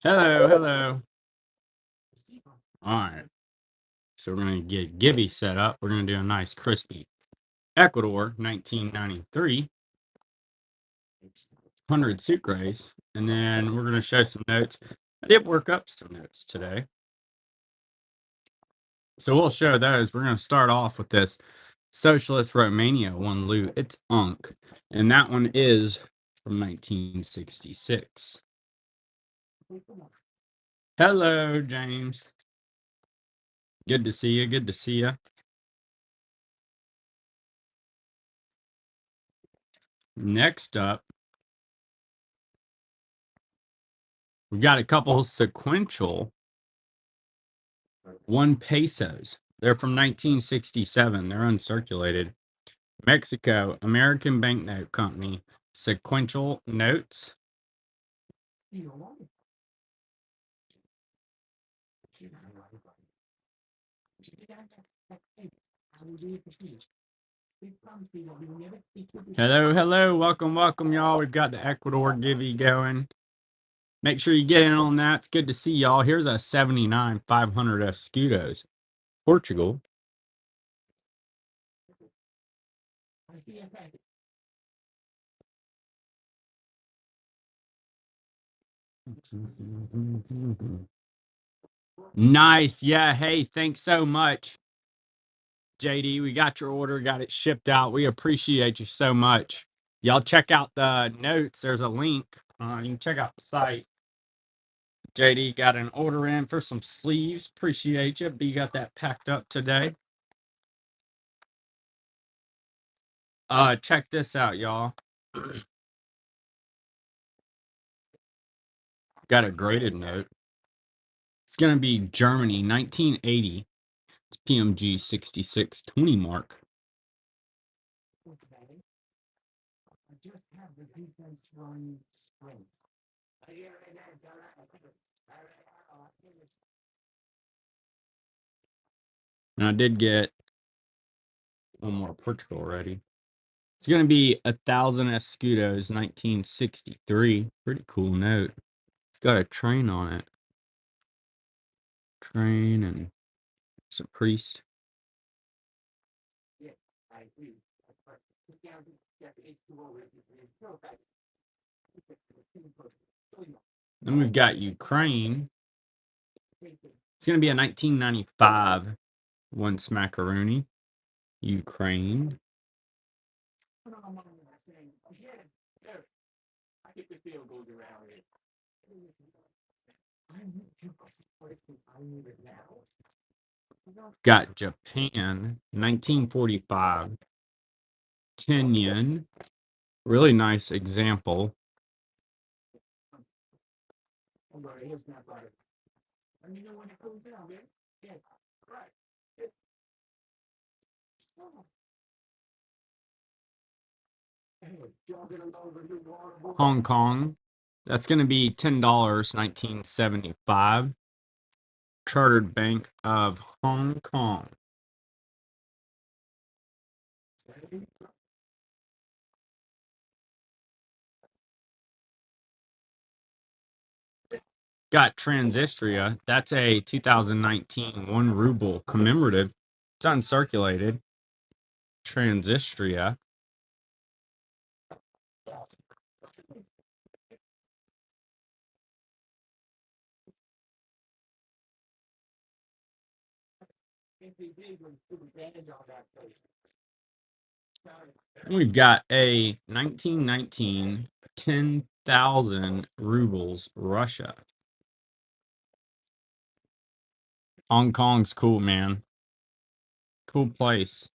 Hello, hello. All right. So we're going to get Gibby set up. We're going to do a nice crispy Ecuador 1993 100 sucres. And then we're going to show some notes. I did work up some notes today. So we'll show those. We're going to start off with this Socialist Romania one loot. It's Unk. And that one is from 1966. Hello, James. Good to see you. Good to see you. Next up, we've got a couple sequential 1 pesos. They're from 1967. They're uncirculated. Mexico, American Banknote Company, sequential notes. Hello, hello. Welcome, welcome, y'all. We've got the Ecuador Givey going. Make sure you get in on that. It's good to see y'all. Here's a 79 500 Escudos. Portugal. Nice. Yeah. Hey, thanks so much, JD. We got your order, got it shipped out. We appreciate you so much. Y'all check out the notes. There's a link. You can check out the site. JD got an order in for some sleeves. Appreciate you. B got that packed up today. Check this out, y'all. Got a graded note. It's gonna be Germany, 1980. It's PMG 6620 mark. And I did get one more Portugal already. It's gonna be 1,000 Escudos, 1963. Pretty cool note. Got a train on it. Train and it's a priest. Then we've got Ukraine. It's going to be a 1995 one smackaroonie. Ukraine. Got Japan, 1945. 10 yen. Really nice example. Hong Kong. That's going to be $10, 1975. Chartered Bank of Hong Kong. Got Transistria. That's a 2019 1 ruble commemorative. It's uncirculated. Transistria. We've got a 1919 10,000 rubles Russia. Hong Kong's cool, man. Cool place.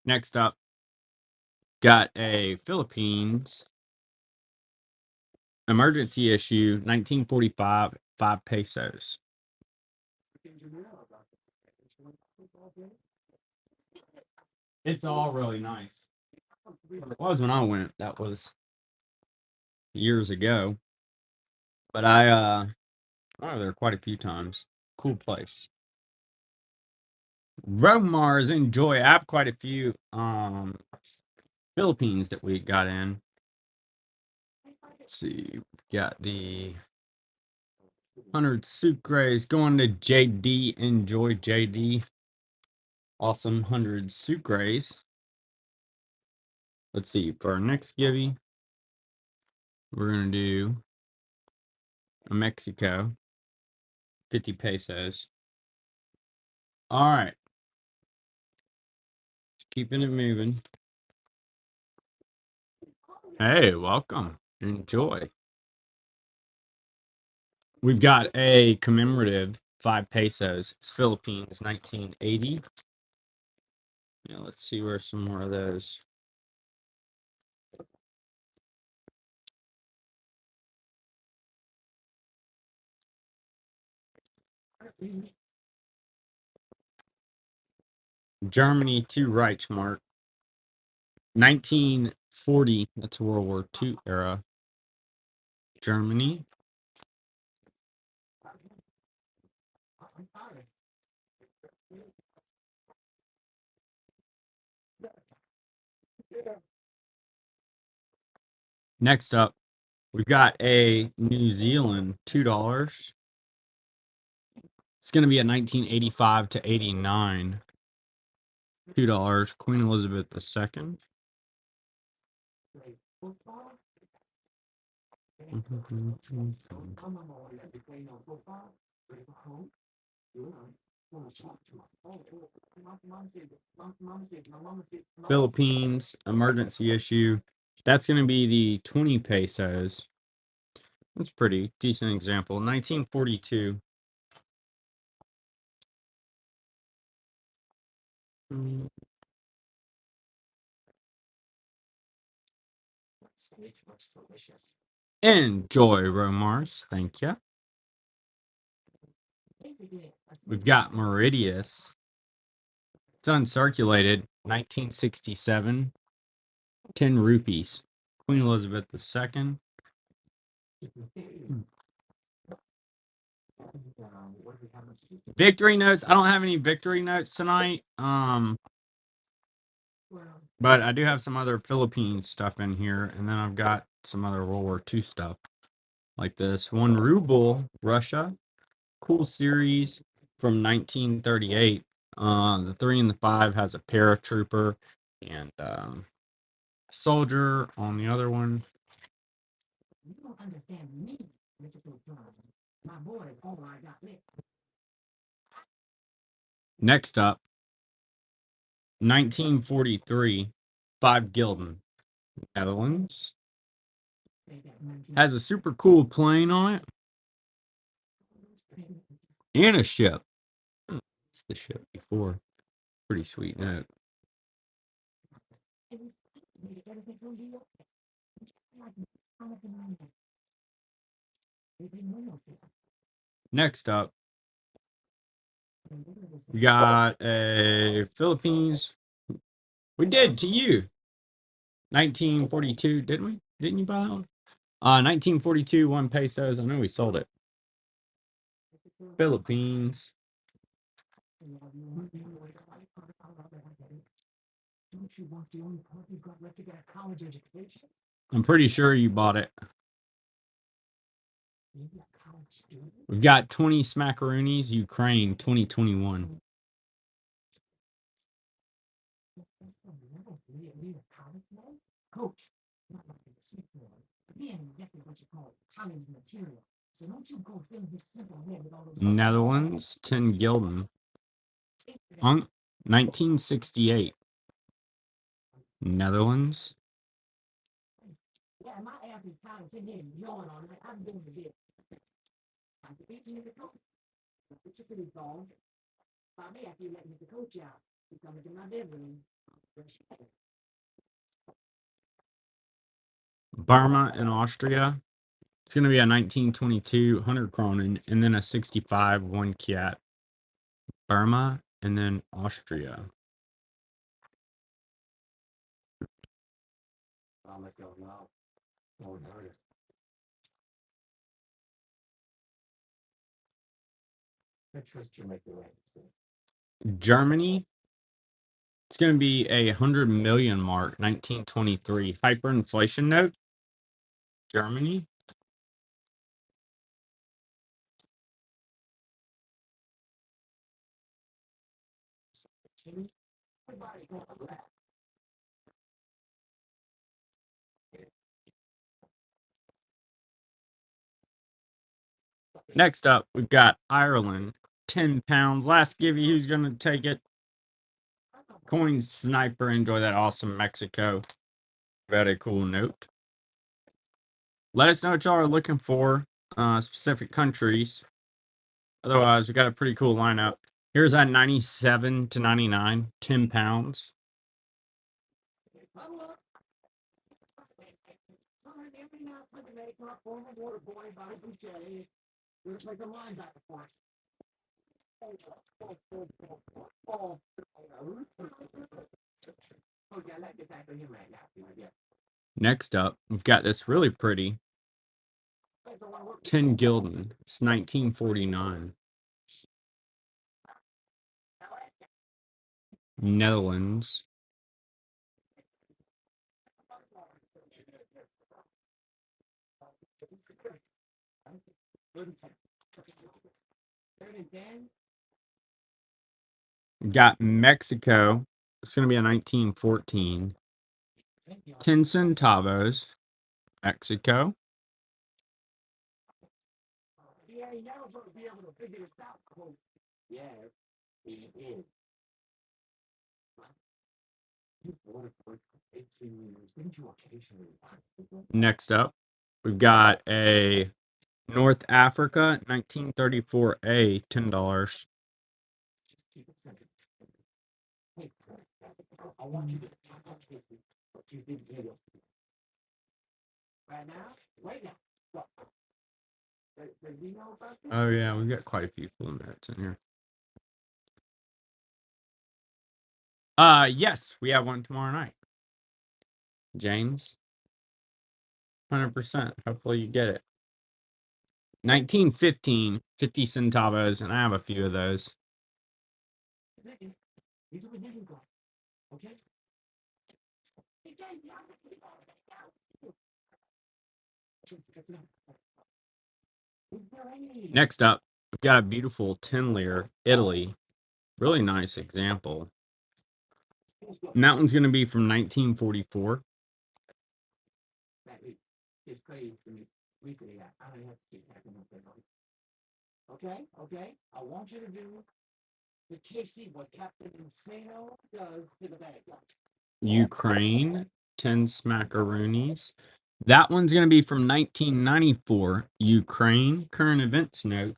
Next up, got a Philippines emergency issue 1945 5 pesos. It's all really nice. It was when I went. That was years ago. But I went over there quite a few times. Cool place. Romars, enjoy. I have quite a few Philippines that we got in. Let's see, we've got the 100 Sucres going to JD. Enjoy, JD. Awesome 100 Sucres. Let's see, for our next givey, we're going to do a Mexico, 50 pesos. All right. Keeping it moving. Hey, welcome. Enjoy. We've got a commemorative 5 pesos. It's Philippines, 1980. Yeah, let's see where some more of those. Germany, 2 Reichsmark. 1940, that's World War II era. Germany. Next up, we've got a New Zealand $2. It's going to be a 1985 to 89. $2. Queen Elizabeth II. Philippines emergency issue. That's going to be the 20 pesos. That's pretty decent example. 1942. Enjoy, Romars. Thank you. We've got Meridius. It's uncirculated. 1967. 10 rupees. Queen Elizabeth II. Victory notes. I don't have any victory notes tonight. But I do have some other Philippine stuff in here, and then I've got some other World War II stuff. Like this 1 ruble, Russia. Cool series from 1938. The 3 and the 5 has a paratrooper and soldier on the other one. Next up, 1943, 5 Gulden, Netherlands. Has a super cool plane on it. And a ship. It's the ship before. Pretty sweet note. Next up, we got a Philippines. We did to you. 1942, didn't we? Didn't you buy that one? 1942, 1 pesos. I know we sold it. Philippines. I'm pretty sure you bought it. We've got 20 Smackaroonies, Ukraine, 2021. Netherlands, 10 Gulden. 1968. Netherlands. Burma and Austria. It's going to be a 1922 100 Kronen and then a 65 1 Kiat. Burma and then Austria. Germany, it's going to be a 100 million mark, 1923. Hyperinflation note, Germany. Next up, we've got Ireland, 10 pounds. Last give you who's going to take it. Coin Sniper, enjoy that awesome Mexico. Very cool note. Let us know what y'all are looking for, specific countries. Otherwise, we got a pretty cool lineup. Here's at 97 to 99, 10 pounds. Next up, we've got this really pretty 10 Gulden. It's 1949. Netherlands. We've got Mexico. It's going to be a 1914. 10 centavos. Mexico. Next up, we've got a North Africa 1934A, $10. Oh yeah, we've got quite a few cool notes in here. Yes, we have one tomorrow night. James, 100%. Hopefully you get it. 1915, 50 centavos, and I have a few of those. Next up, we've got a beautiful 10 lire, Italy. Really nice example. And that one's going to be from 1944. Okay. I want you to do the Casey what Captain Insano does to the bag. Ukraine, 10 smackaroonies. That one's going to be from 1994. Ukraine, current events note.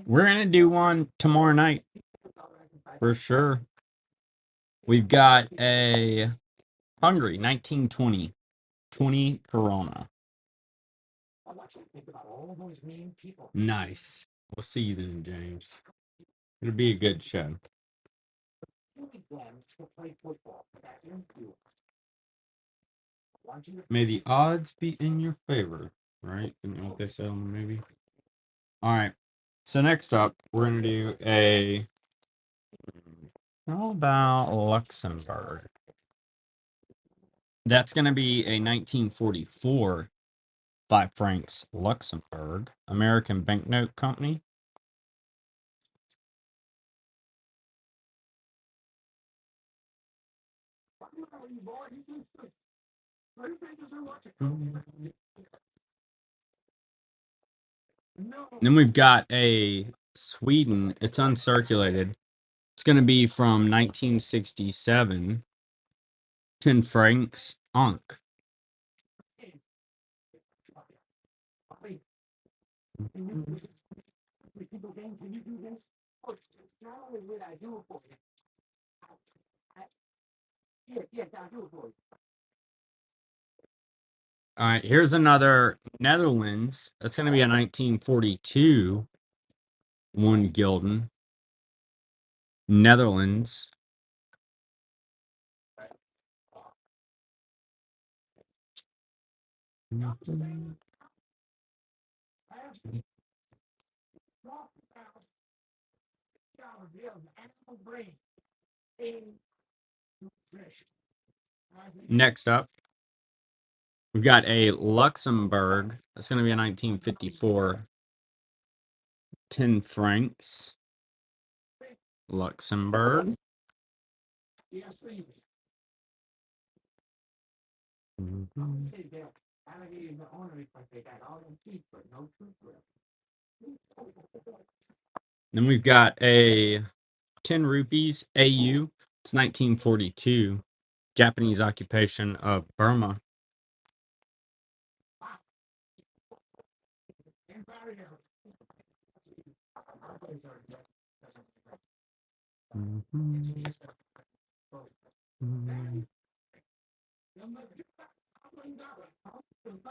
We're going to do one tomorrow night. For sure. We've got a Hungary, 1920. 20 Corona. Nice. We'll see you then, James. It'll be a good show. May the odds be in your favor, right? Isn't that what they say on the movie? All right. So next up, we're going to do a... How about Luxembourg? That's going to be a 1944 5 francs Luxembourg, American Banknote Company. Then we've got a Sweden. It's uncirculated. It's going to be from 1967. 10 francs Ankh. All right, here's another Netherlands. That's going to be a 1942 1 Gulden. Netherlands. Next up, we've got a Luxembourg. That's going to be a 1954. 10 francs. Luxembourg. Then we've got a 10 rupees AU. It's 1942. Japanese occupation of Burma.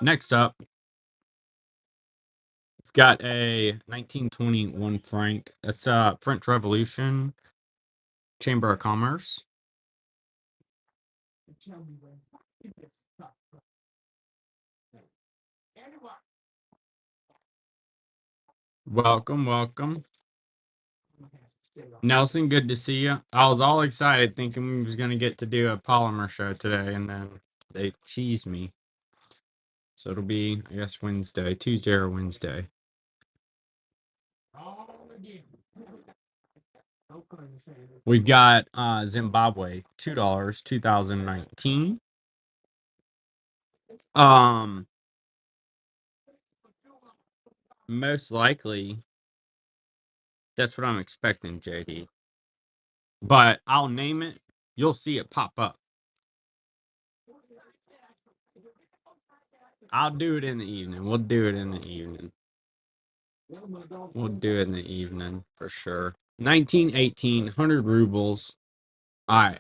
Next up, we've got a 1921 franc. That's French Revolution, Chamber of Commerce. Welcome, welcome. Nelson, good to see you. I was all excited thinking we was going to get to do a polymer show today, and then they teased me. So it'll be, I guess, Wednesday, Tuesday or Wednesday. We've got Zimbabwe, $2, 2019. Most likely, that's what I'm expecting, JD. But I'll name it. You'll see it pop up. I'll do it in the evening. We'll do it in the evening. We'll do it in the evening for sure. 1918, 100 rubles. All right.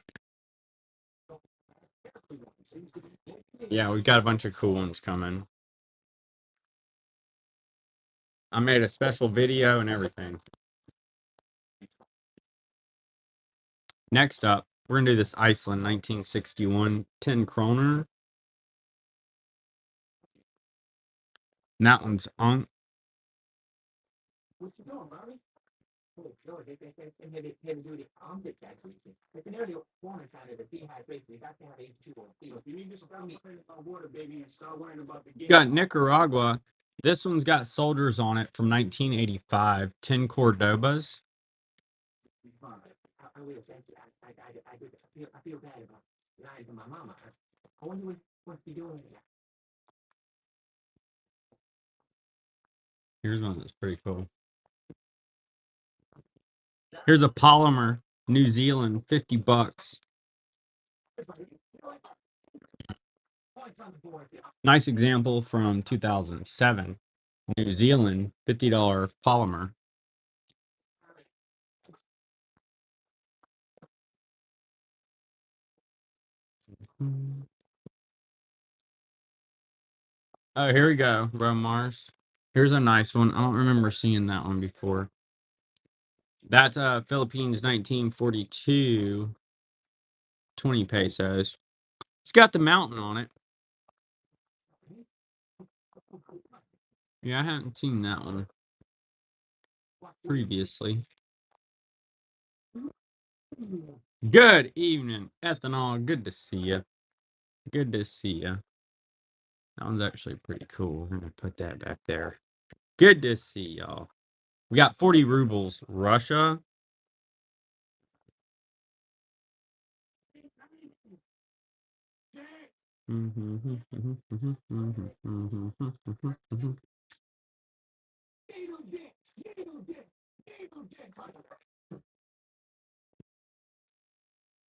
Yeah, we've got a bunch of cool ones coming. I made a special video and everything. Next up, we're going to do this Iceland 1961 10 kroner. And that one's on. Got Nicaragua. This one's got soldiers on it from 1985. 10 Cordobas. Here's one that's pretty cool. Here's a polymer, New Zealand, $50. Nice example from 2007. New Zealand, $50 polymer. Oh, here we go, Mars. Here's a nice one. I don't remember seeing that one before. That's Philippines 1942, 20 pesos. It's got the mountain on it. Yeah, I haven't seen that one previously. Good evening, Ethanol. Good to see you. Good to see you. That one's actually pretty cool. We're going to put that back there. Good to see y'all. We got 40 rubles, Russia.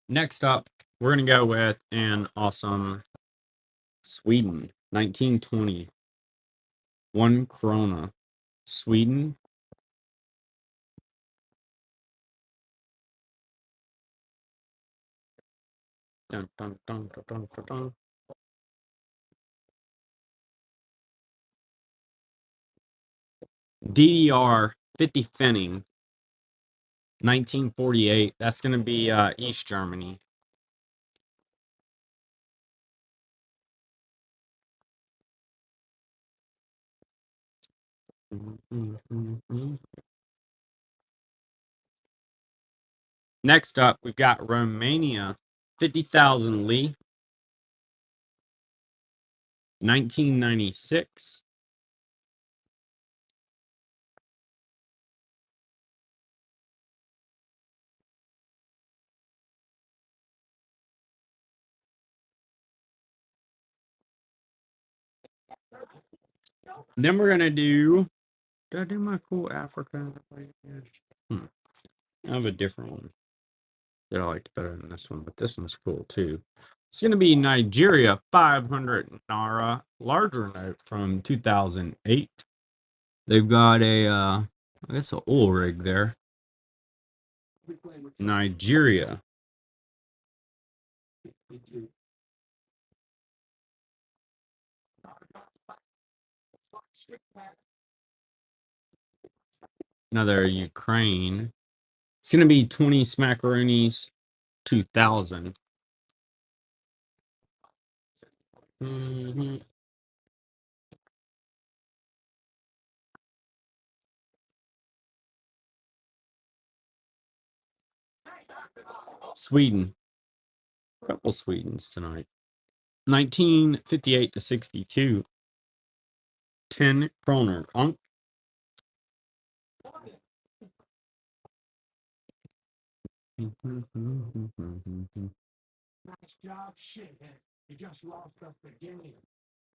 Next up, we're going to go with an awesome Sweden, 1920. 1 krona. Sweden. Dun, dun, dun, dun, dun, dun, dun. DDR 50 Pfennig, 1948. That's going to be East Germany. Next up, we've got Romania, 50,000 Li, 1996. Then we're gonna do. Did I do my cool Africa? Hmm. I have a different one that I liked better than this one, but this one's cool too. It's gonna be Nigeria 500 Naira larger note from 2008. They've got I guess an oil rig there. Nigeria. Another Ukraine. It's gonna be 20 smackaroonies 2000. Mhm. Sweden. A couple Swedens tonight. 1958 to 62. 10 kroner.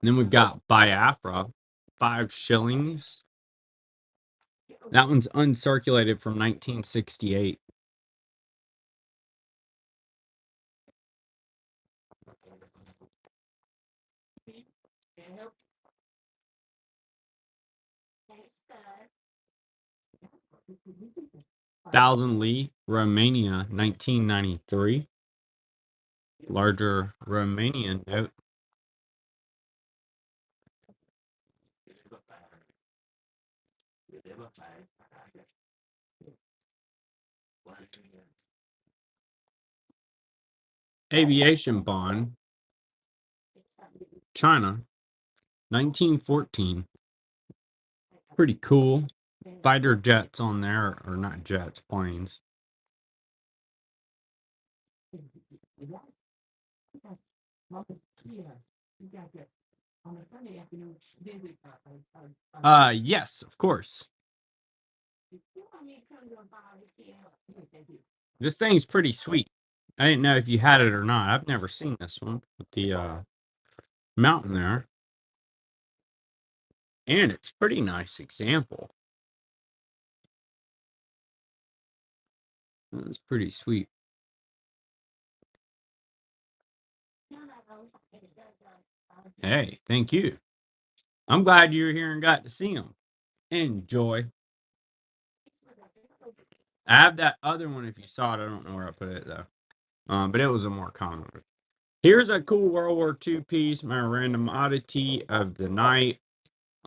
Then we've got Biafra, 5 shillings. That one's uncirculated from 1968. Thousand Li, Romania, 1993. Larger Romanian note. Aviation bond, China, 1914. Pretty cool. Fighter jets on there, or not jets, planes. Yes, of course. This thing's pretty sweet. I didn't know if you had it or not. I've never seen this one with the mountain there. And it's pretty nice example. That's pretty sweet. Hey, thank you. I'm glad you were here and got to see them. Enjoy. I have that other one if you saw it. I don't know where I put it though. But it was a more common one. Here's a cool World War II piece, my random oddity of the night.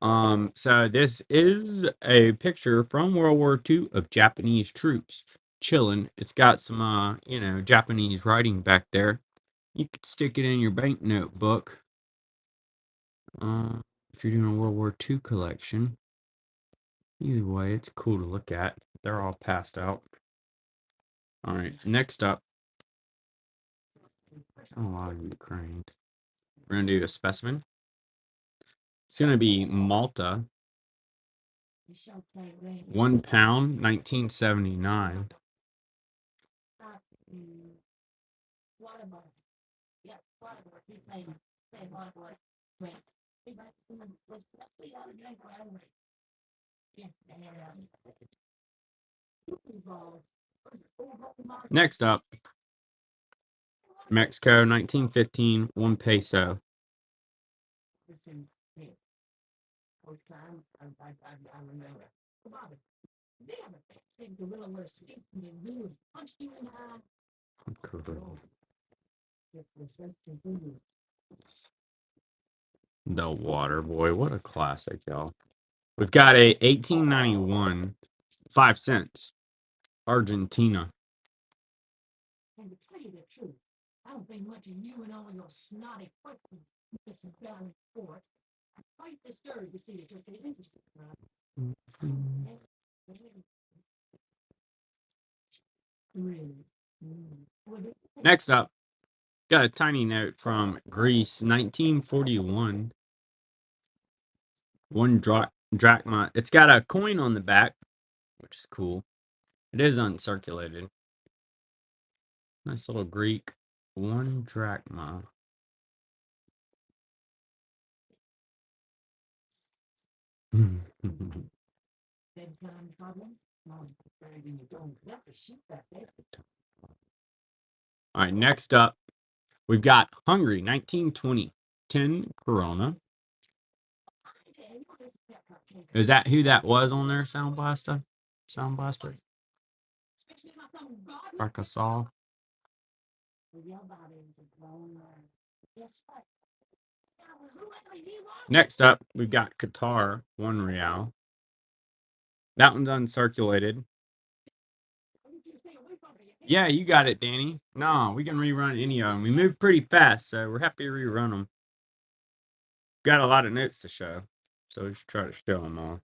So this is a picture from World War II of Japanese troops chilling. It's got some Japanese writing back there. You could stick it in your banknote book. If you're doing a World War II collection. Either way, it's cool to look at. They're all passed out. All right, next up. A lot of Ukraine. We're gonna do a specimen. It's gonna be Malta. £1, 1979. Next up, Mexico, 1915, 1 peso. Cool. The Water Boy, what a classic, y'all. We've got a 1891, 5 cents, Argentina. And to tell you the truth, I don't think much of you and all your snotty questions, Mr. Valley Force. Next up, got a tiny note from Greece, 1941. One drachma. It's got a coin on the back, which is cool. It is uncirculated. Nice little Greek. One drachma. All right, next up, we've got Hungary, 1920. 10 Corona. Is that who that was on there, Sound Blaster? Sound Blaster? Rakasal. Next up, we've got Qatar, 1 real. That one's uncirculated. Yeah, you got it, Danny. No, we can rerun any of them. We move pretty fast, so we're happy to rerun them. Got a lot of notes to show, so we'll just try to show them all.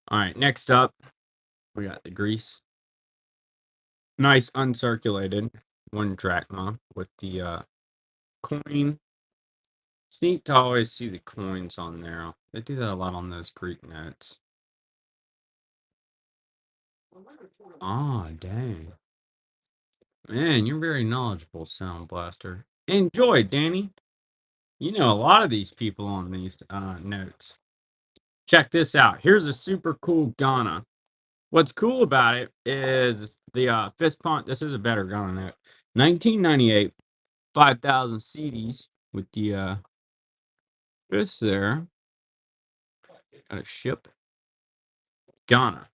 All right, next up, we got the Greece. Nice uncirculated 1 drachma with the coin. It's neat to always see the coins on there. They do that a lot on those Greek notes. Ah, dang. Man, you're very knowledgeable, Sound Blaster. Enjoy, Danny. You know a lot of these people on these notes. Check this out. Here's a super cool Ghana. What's cool about it is the fist pump. This is a better Ghana note. 1998, 5,000 CDs with the fist there. Got a ship. Ghana.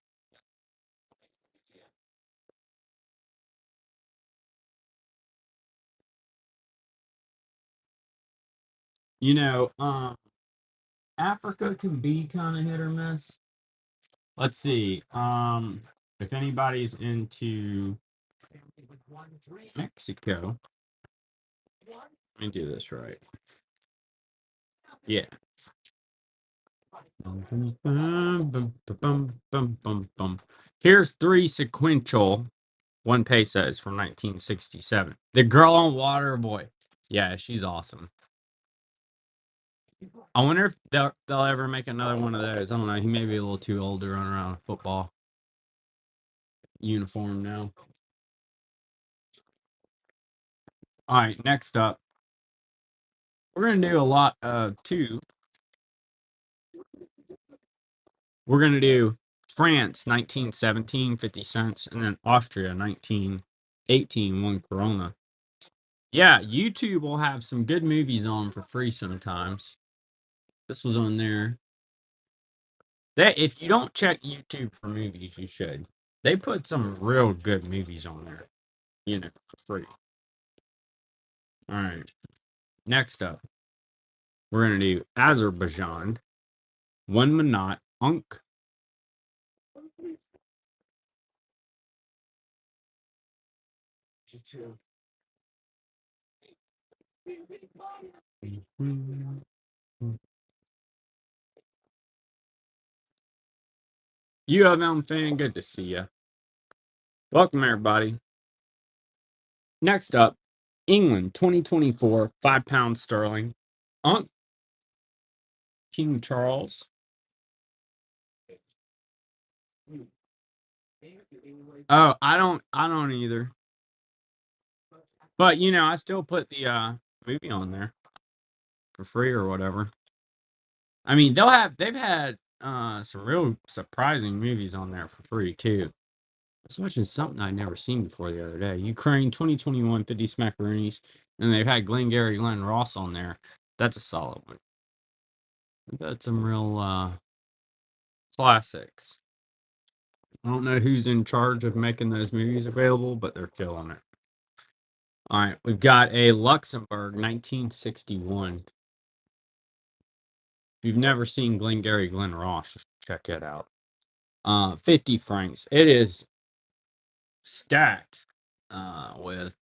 You know, Africa can be kind of hit or miss. Let's see. If anybody's into Mexico, let me do this right. Yeah. Here's 3 sequential 1 pesos from 1967. The Girl on Waterboy. Yeah, she's awesome. I wonder if they'll ever make another one of those. I don't know. He may be a little too old to run around a football uniform now. All right, next up, we're going to do a lot of 2. We're going to do France, 1917, 50 cents, and then Austria, 1918, 1 Corona. Yeah, YouTube will have some good movies on for free sometimes. This was on there. If you don't check YouTube for movies, you should. They put some real good movies on there, for free. All right. Next up, we're going to do Azerbaijan, 1 Manat, Unk. UFM fan, good to see you. Welcome, everybody. Next up, England, 2024, £5 sterling. Unk, King Charles. Oh, I don't either. But I still put the movie on there for free or whatever. I mean, they've had some real surprising movies on there for free too. I was watching something I'd never seen before the other day. Ukraine 2021 50 Smackaroonies. And they've had Glenn Ross on there. That's a solid one. We've got some real classics. I don't know who's in charge of making those movies available, but they're killing it. All right, we've got a Luxembourg 1961. If you've never seen Glenn Ross, check it out. 50 francs. It is stacked with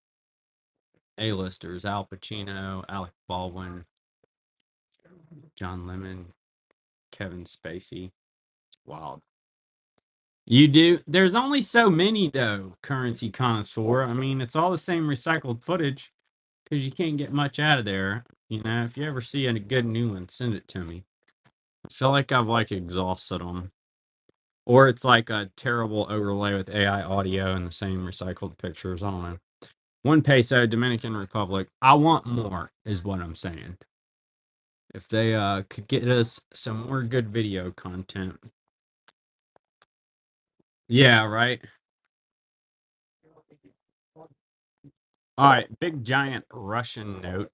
A-listers, Al Pacino, Alec Baldwin. John Lemon, Kevin Spacey. Wild. You do? There's only so many though, currency connoisseur. I mean, it's all the same recycled footage because you can't get much out of there. You know, if you ever see a good new one, send it to me. I feel like I've like exhausted them. Or it's like a terrible overlay with AI audio and the same recycled pictures. I don't know. 1 peso, Dominican Republic. I want more, is what I'm saying. If they could get us some more good video content. Yeah, right. All right, big giant Russian note.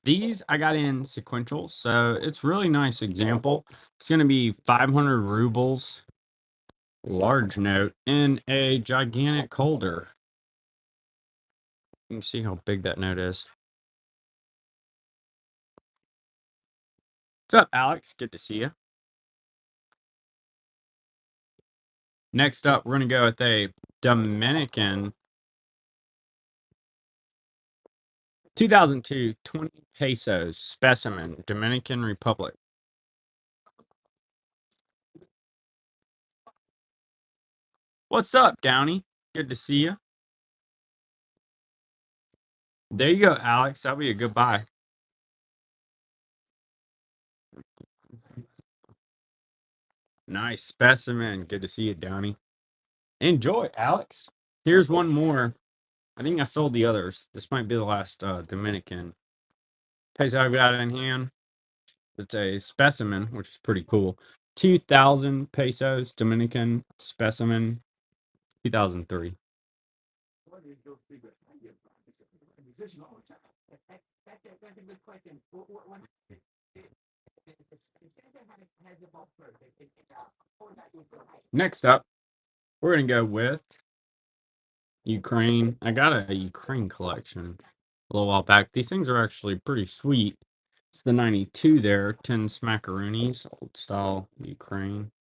These I got in sequential, so it's really nice example. It's gonna be 500 rubles, large note, in a gigantic holder. You can see how big that note is. What's up, Alex? Good to see you. Next up, we're gonna go with a Dominican 2002 20 pesos specimen, Dominican Republic. What's up, Downey? Good to see you. There you go, Alex. That'll be a good buy. Nice specimen. Good to see you, Downey. Enjoy, Alex. Here's one more. I think I sold the others. This might be the last Dominican peso I've got in hand. It's a specimen, which is pretty cool. 2,000 pesos, Dominican specimen, 2003. Next up, we're going to go with Ukraine. I got a Ukraine collection a little while back. These things are actually pretty sweet. It's the 92 there, 10 smackaroonies, old style Ukraine.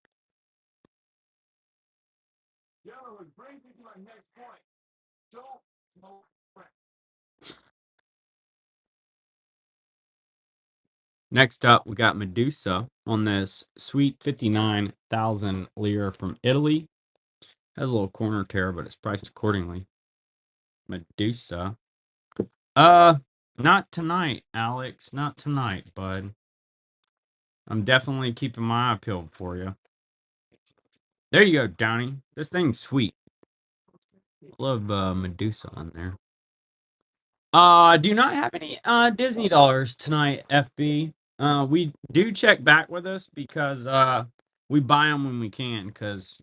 Next up, we got Medusa on this sweet 59,000 lira from Italy. Has a little corner tear, but it's priced accordingly. Medusa. Not tonight, Alex. Not tonight, bud. I'm definitely keeping my eye peeled for you. There you go, Downey. This thing's sweet. Love Medusa on there. Do not have any Disney dollars tonight, FB. We do check back with us because we buy them when we can because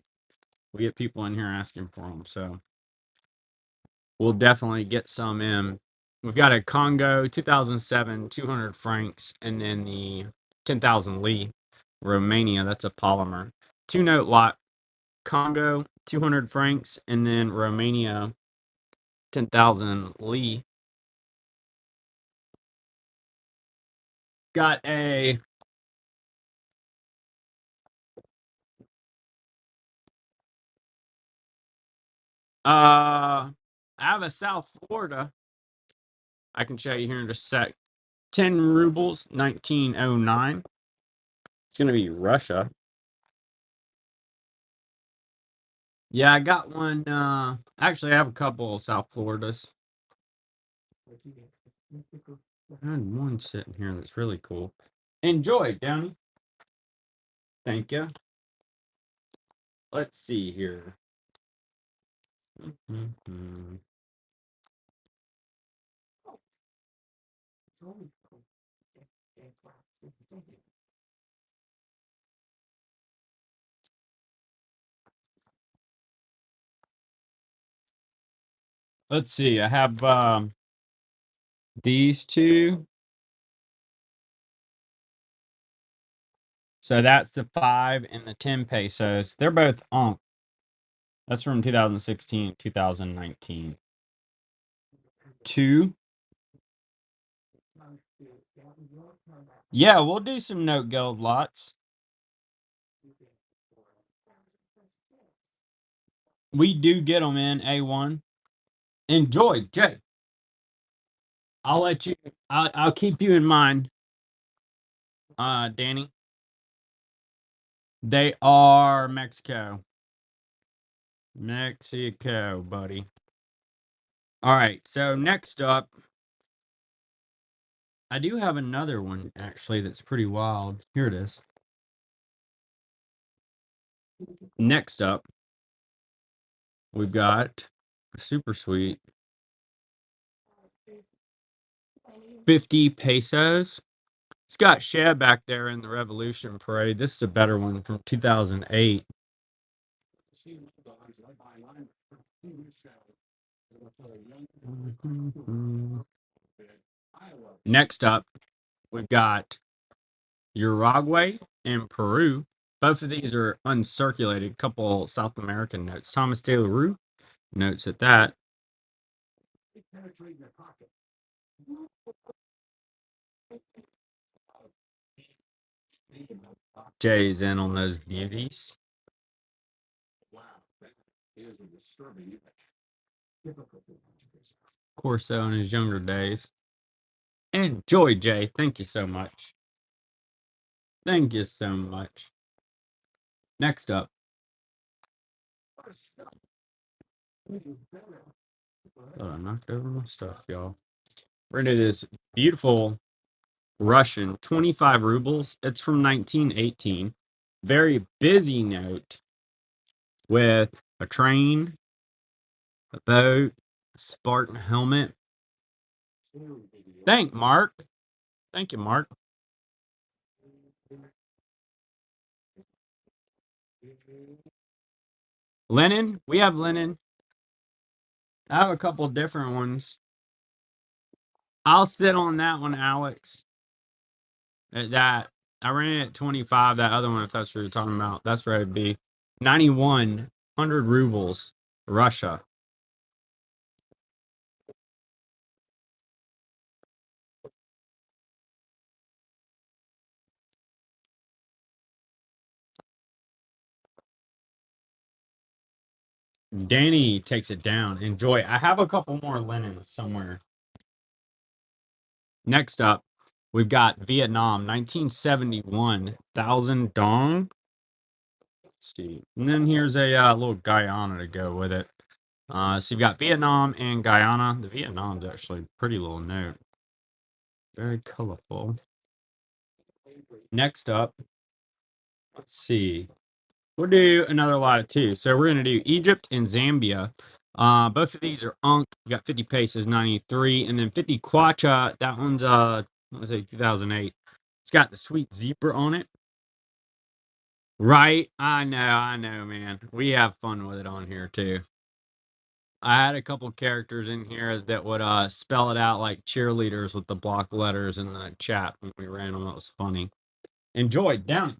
we get people in here asking for them. So we'll definitely get some in. We've got a Congo 2007, 200 francs, and then the 10,000 Li, Romania. That's a polymer. 2-note lot. Congo 200 francs, and then Romania 10,000 Li. Got a out of South Florida. I can show you here in just a sec. 10 rubles, 1909. It's gonna be Russia. Yeah, I got one. Actually, I have a couple of South Floridas. I had one sitting here that's really cool. Enjoy, Downey. Thank you. Let's see here. Let's see. I have these two. So that's the 5 and the 10 pesos. They're both on. That's from 2016, 2019. 2. Yeah, we'll do some note guild lots. We do get them in A1. Enjoy, Jay. I'll let you. I'll keep you in mind. Danny? They are Mexico. Mexico, buddy. All right, so next up, I do have another one actually that's pretty wild. Here it is. Next up, we've got super sweet 50 pesos. It's got Shea back there in the Revolution Parade. This is a better one from 2008. Next up, we've got Uruguay and Peru. Both of these are uncirculated. Couple South American notes. Thomas Taylor Rue notes at that. Jay's in on those beauties. Corso in his younger days. Enjoy, Jay. Thank you so much. Thank you so much. Next up. Thought I knocked over my stuff, y'all. We're into this beautiful Russian 25 rubles. It's from 1918. Very busy note with a train, a boat, a Spartan helmet. Thank Mark. Thank you, Mark. Lenin. We have Lenin. I have a couple different ones. I'll sit on that one, Alex. At that. I ran it at 25. That other one, if that's what you're talking about, that's where it'd be. 9100 rubles, Russia. Danny takes it down. Enjoy. I have a couple more Lenins somewhere. Next up, we've got Vietnam, 1971, 1,000 dong. See, and then here's a little Guyana to go with it. So you've got Vietnam and Guyana. The Vietnam's actually a pretty little note. Very colorful. Next up, let's see. We'll do another lot of two. So we're going to do Egypt and Zambia. Both of these are Unk. You got 50 paces, 93, and then 50 Kwacha. That one's let's say 2008. It's got the sweet zebra on it. Right? I know, man. We have fun with it on here too. I had a couple characters in here that would spell it out like cheerleaders with the block letters in the chat when we ran them. It was funny. Enjoy, down.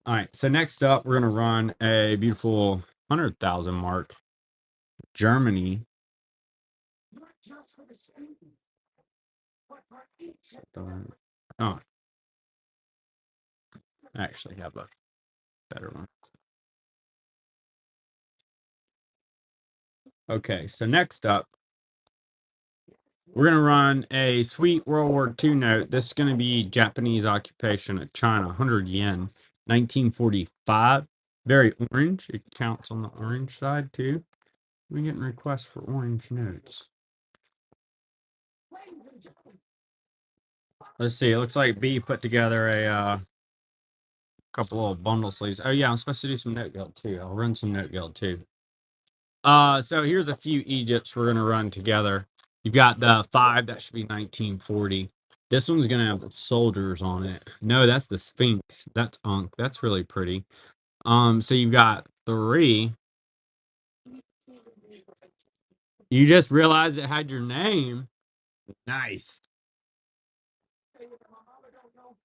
All right, so next up, we're going to run a beautiful 100,000 mark. Germany. Oh, I actually have a better one. Okay, so next up, we're going to run a sweet World War II note. This is going to be Japanese occupation of China, 100 yen, 1945. Very orange. It counts on the orange side, too. We're getting requests for orange notes. Let's see. It looks like B put together a couple little bundle sleeves. Oh, yeah, I'm supposed to do some note guild, too. I'll run some note guild, too. So here's a few Egypts we're going to run together. You've got the 5, that should be 1940. This one's going to have the soldiers on it. No, that's the Sphinx. That's Unk. That's really pretty. So you've got 3. You just realized it had your name. Nice.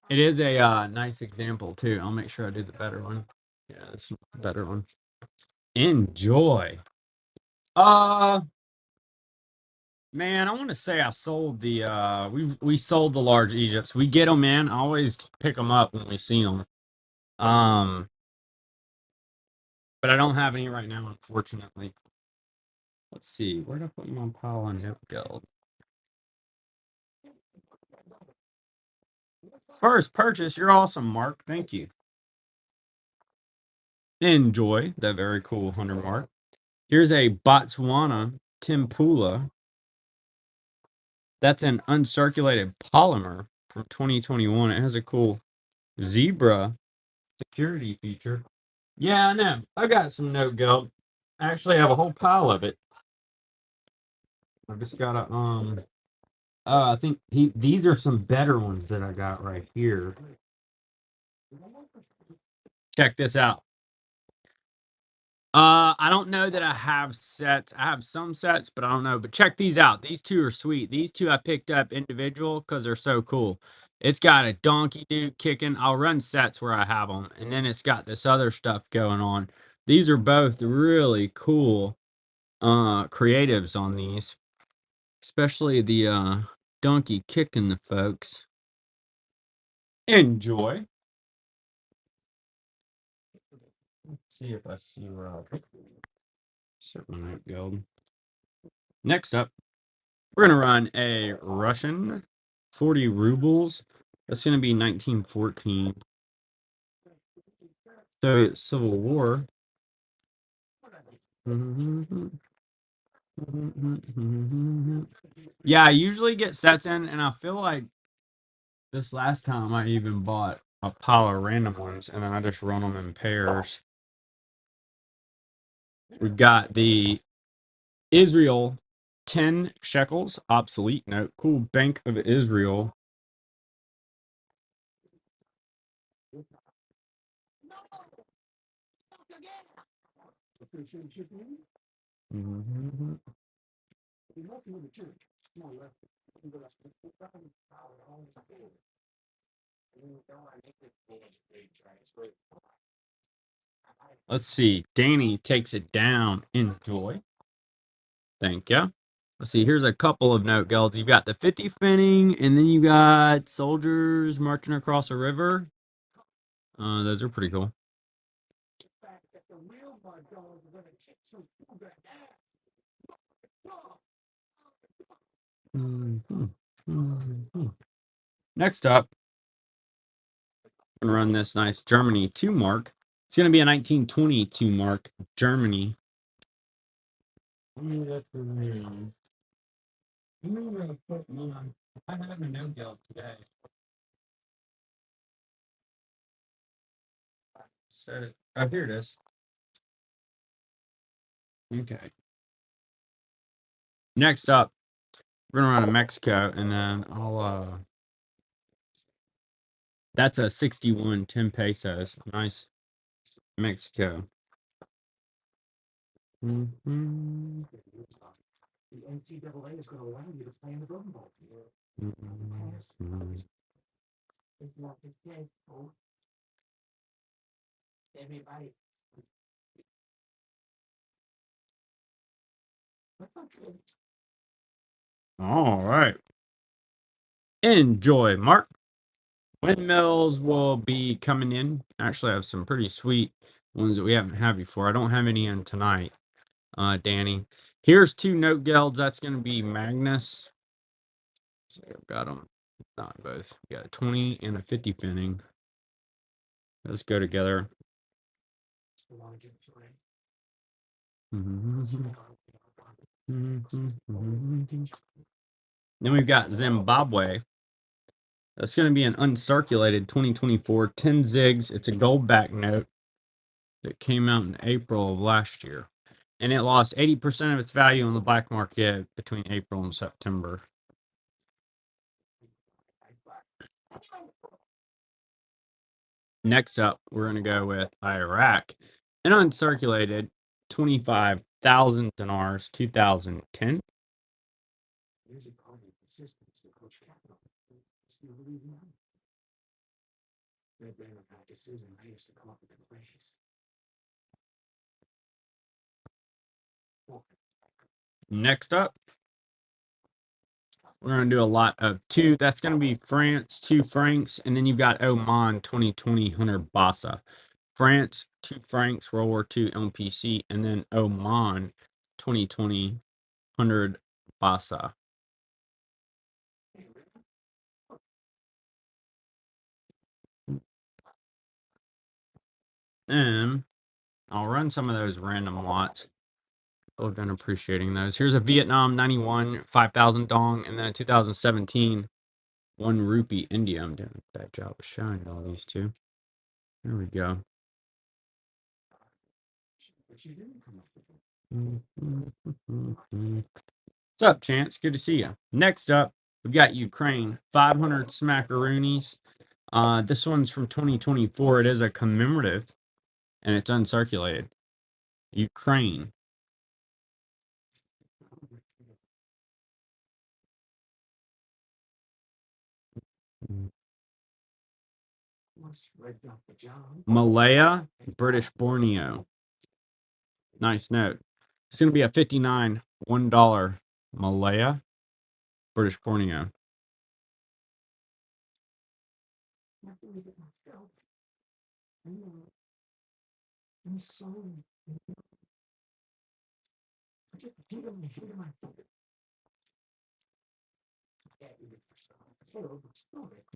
It is a nice example too. I'll make sure I do the better one. Yeah, it's the better one. Enjoy. Man, I want to say I sold the we sold the large Egypts. We get them, man. I always pick them up when we see them. But I don't have any right now, unfortunately. Let's see. Where did I put my pile on Note Guild? First purchase. You're awesome, Mark. Thank you. Enjoy that very cool 100 mark. Here's a Botswana Timpula. That's an uncirculated polymer from 2021. It has a cool zebra security feature. Yeah, I know. I got some note geld. I actually have a whole pile of it. I just gotta I think these are some better ones that I got right here. Check this out. I don't know that I have sets. I have some sets, but I don't know. But check these out. These two are sweet. These two I picked up individual because they're so cool. It's got a donkey dude kicking. I'll run sets where I have them, and then it's got this other stuff going on. These are both really cool creatives on these, especially the donkey kicking the folks. Enjoy. Let's see if I see where I'll certainly not gold. Next up, we're gonna run a Russian 40 rubles. That's gonna be 1914. So Civil War. Yeah, I usually get sets in, and I feel like this last time I even bought a pile of random ones, and then I just run them in pairs. We've got the Israel 10 shekels, obsolete note, cool Bank of Israel. Let's see. Danny takes it down. Enjoy. Thank you. Let's see. Here's a couple of note gelds. You've got the 50 spinning, and then you got soldiers marching across a river. Those are pretty cool. Next up, I'm gonna run this nice Germany 2 mark. It's gonna be a 1922 mark Germany. I have a no geld today. So, oh, here it is. Okay. Next up, we're gonna run a Mexico, and then I'll that's a 61 10 pesos. Nice Mexico. Mm-hmm. The NCAA is going to allow you to play in the Golden Bowl. It's not this case. Everybody. All right. Enjoy, Mark. Windmills will be coming in. Actually, I have some pretty sweet ones that we haven't had before. I don't have any in tonight, Danny. Here's two note gelds. That's going to be Magnus. So I've got them. Not both. We got a 20 and a 50 pinning. Let's go together. Then we've got Zimbabwe. That's going to be an uncirculated 2024 10 zigs. It's a gold back note that came out in April of last year. And it lost 80% of its value on the black market between April and September. Next up, we're going to go with Iraq. An uncirculated 25,000 dinars, 2010. Next up, we're going to do a lot of two. That's going to be France, 2 francs, and then you've got Oman 2020 Hunter Bassa. France, 2 francs, World War II MPC, and then Oman 2020 100 Bassa. And I'll run some of those random lots. I've been appreciating those. Here's a Vietnam 91 5,000 dong, and then a 2017 1 rupee India. I'm doing a bad job of showing all these two. There we go. What's up, Chance? Good to see you. Next up, we've got Ukraine 500 smackaroonies. This one's from 2024. It is a commemorative, and it's uncirculated. Ukraine. Malaya, British Borneo. Nice note. It's going to be a 59 $1 Malaya, British Borneo.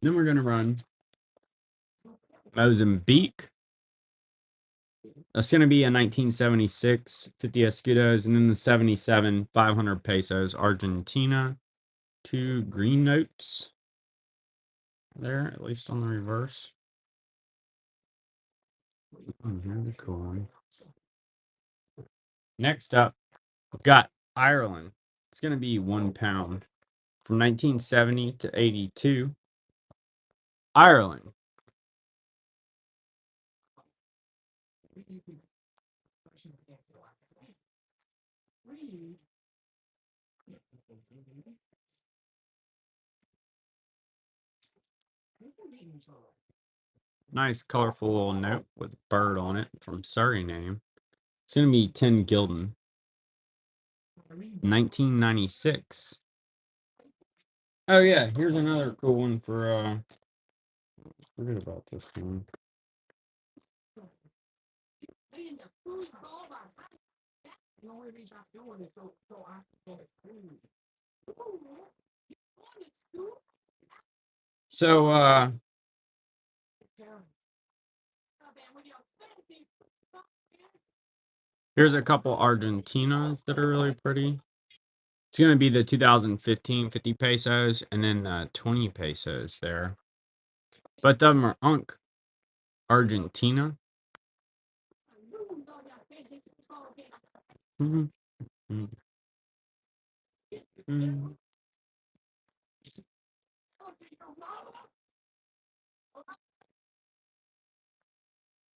Then we're going to run Mozambique. That's going to be a 1976 50 escudos, and then the 77 500 pesos Argentina. 2 green notes there, at least on the reverse. Here's the cool one. Next up, we've got Ireland. It's going to be £1 from 1970 to 82. Ireland. Nice colorful little note with a bird on it from Suriname. It's going to be 10 gulden. 1996. Oh yeah, here's another cool one for forget about this one. So here's a couple Argentinas that are really pretty. It's going to be the 2015 50 pesos and then the 20 pesos there. But them are Unk Argentina.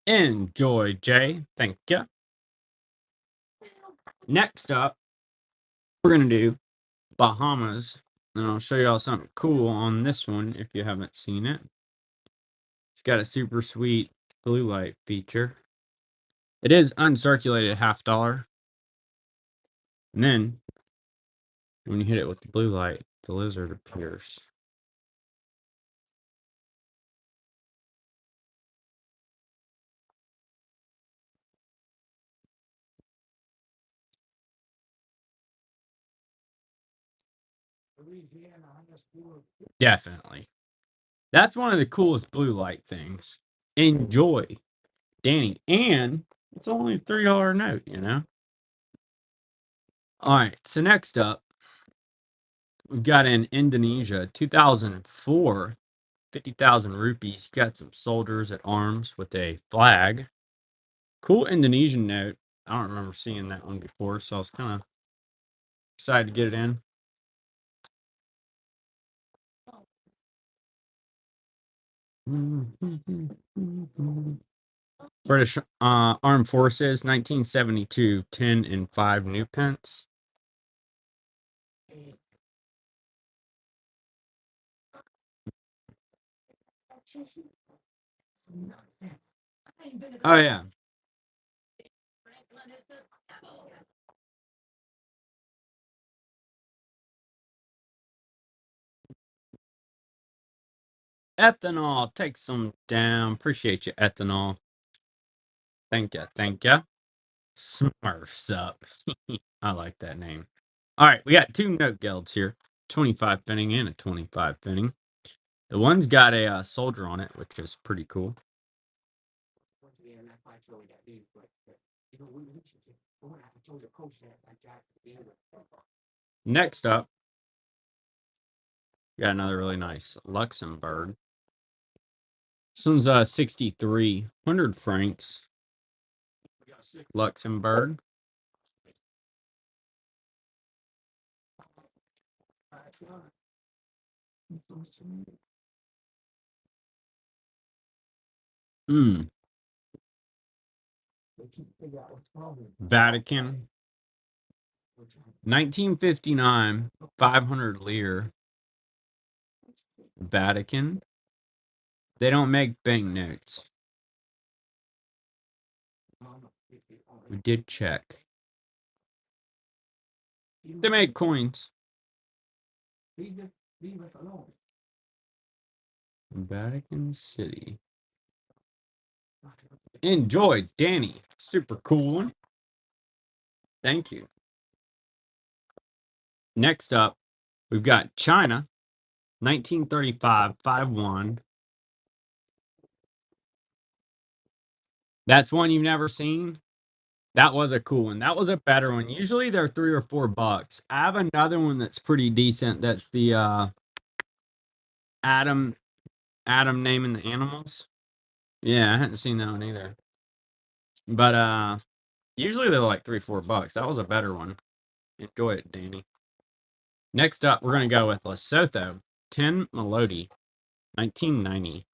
Enjoy, Jay. Thank you. Next up, we're going to do Bahamas. And I'll show y'all something cool on this one if you haven't seen it. It's got a super sweet blue light feature. It is uncirculated $50. And then when you hit it with the blue light, the lizard appears. Definitely. That's one of the coolest blue light things. Enjoy, Danny. And it's only a $3 note, you know? All right. So next up, we've got in Indonesia, 2004, 50,000 rupees. You've got some soldiers at arms with a flag. Cool Indonesian note. I don't remember seeing that one before, so I was kind of excited to get it in. British Armed Forces, 1972, 10 and 5 new pence. Oh, yeah. Ethanol, take some down. Appreciate you, Ethanol. Thank you. Thank you. Smurfs up. I like that name. All right, we got 2 note guilds here, 25 penning and a 25 penning. The one's got a soldier on it, which is pretty cool. Next up, we got another really nice Luxembourg. This one's 6,300 francs. Luxembourg. Mm. Vatican. 1959, 500 lire. Vatican. They don't make banknotes. We did check. They make coins. Vatican City. Enjoy, Danny. Super cool one. Thank you. Next up, we've got China, 1935, 5-1. That's one you've never seen. That was a cool one. That was a better one. Usually they're $3 or $4. I have another one that's pretty decent. That's the Adam naming the animals. Yeah, I hadn't seen that one either. But usually they're like $3-4. That was a better one. Enjoy it, Danny. Next up, we're gonna go with Lesotho, 10 Melody, 1990.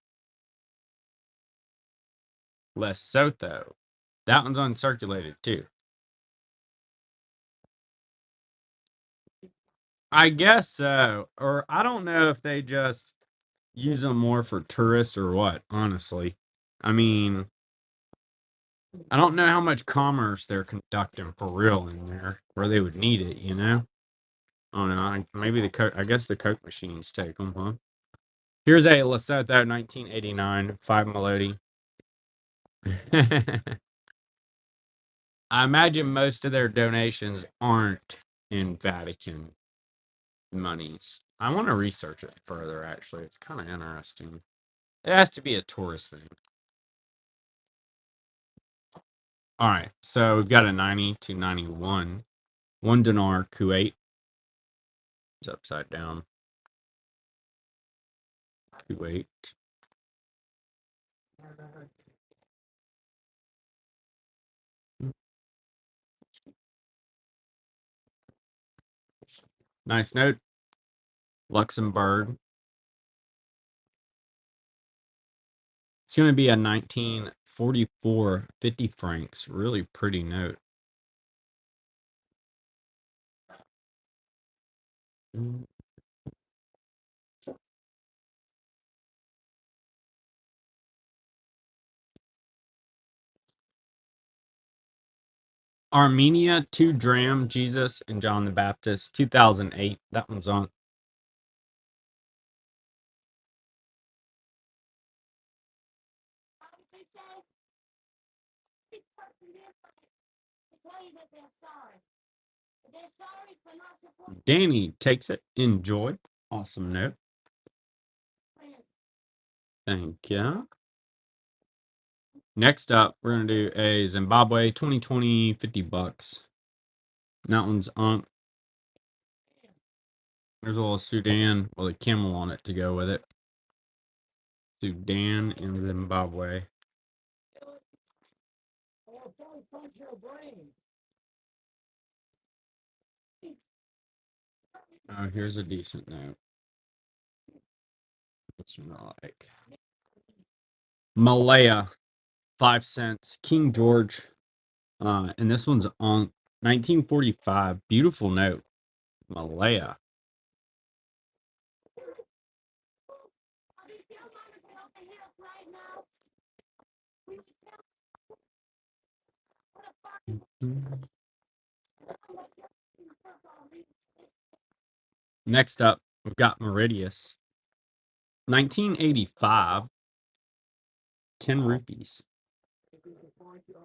Lesotho. That one's uncirculated too. I guess so. Or I don't know if they just use them more for tourists or what, honestly. I mean, I don't know how much commerce they're conducting for real in there where they would need it, you know? I don't know. Maybe I guess the Coke machines take them, huh? Here's a Lesotho 1989 5 Melody. I imagine most of their donations aren't in Vatican monies. I want to research it further, actually. It's kind of interesting. It has to be a tourist thing. All right, so we've got a 90 to 91. 1 dinar, Kuwait. It's upside down. Kuwait. Nice note. Luxembourg. It's going to be a 1944, 50 francs. Really pretty note. Armenia, 2 dram, Jesus and John the Baptist, 2008. That one's on. Danny takes it. Enjoy. Awesome note. Thank you. Next up, we're going to do a Zimbabwe 2020 $50. That one's on. There's a little Sudan with a camel on it to go with it. Sudan and Zimbabwe. Oh, here's a decent note. What's it like? Malaya, 5 cents. King George. And this one's on 1945. Beautiful note. Malaya. Next up, we've got Mauritius. 1985. 10 rupees.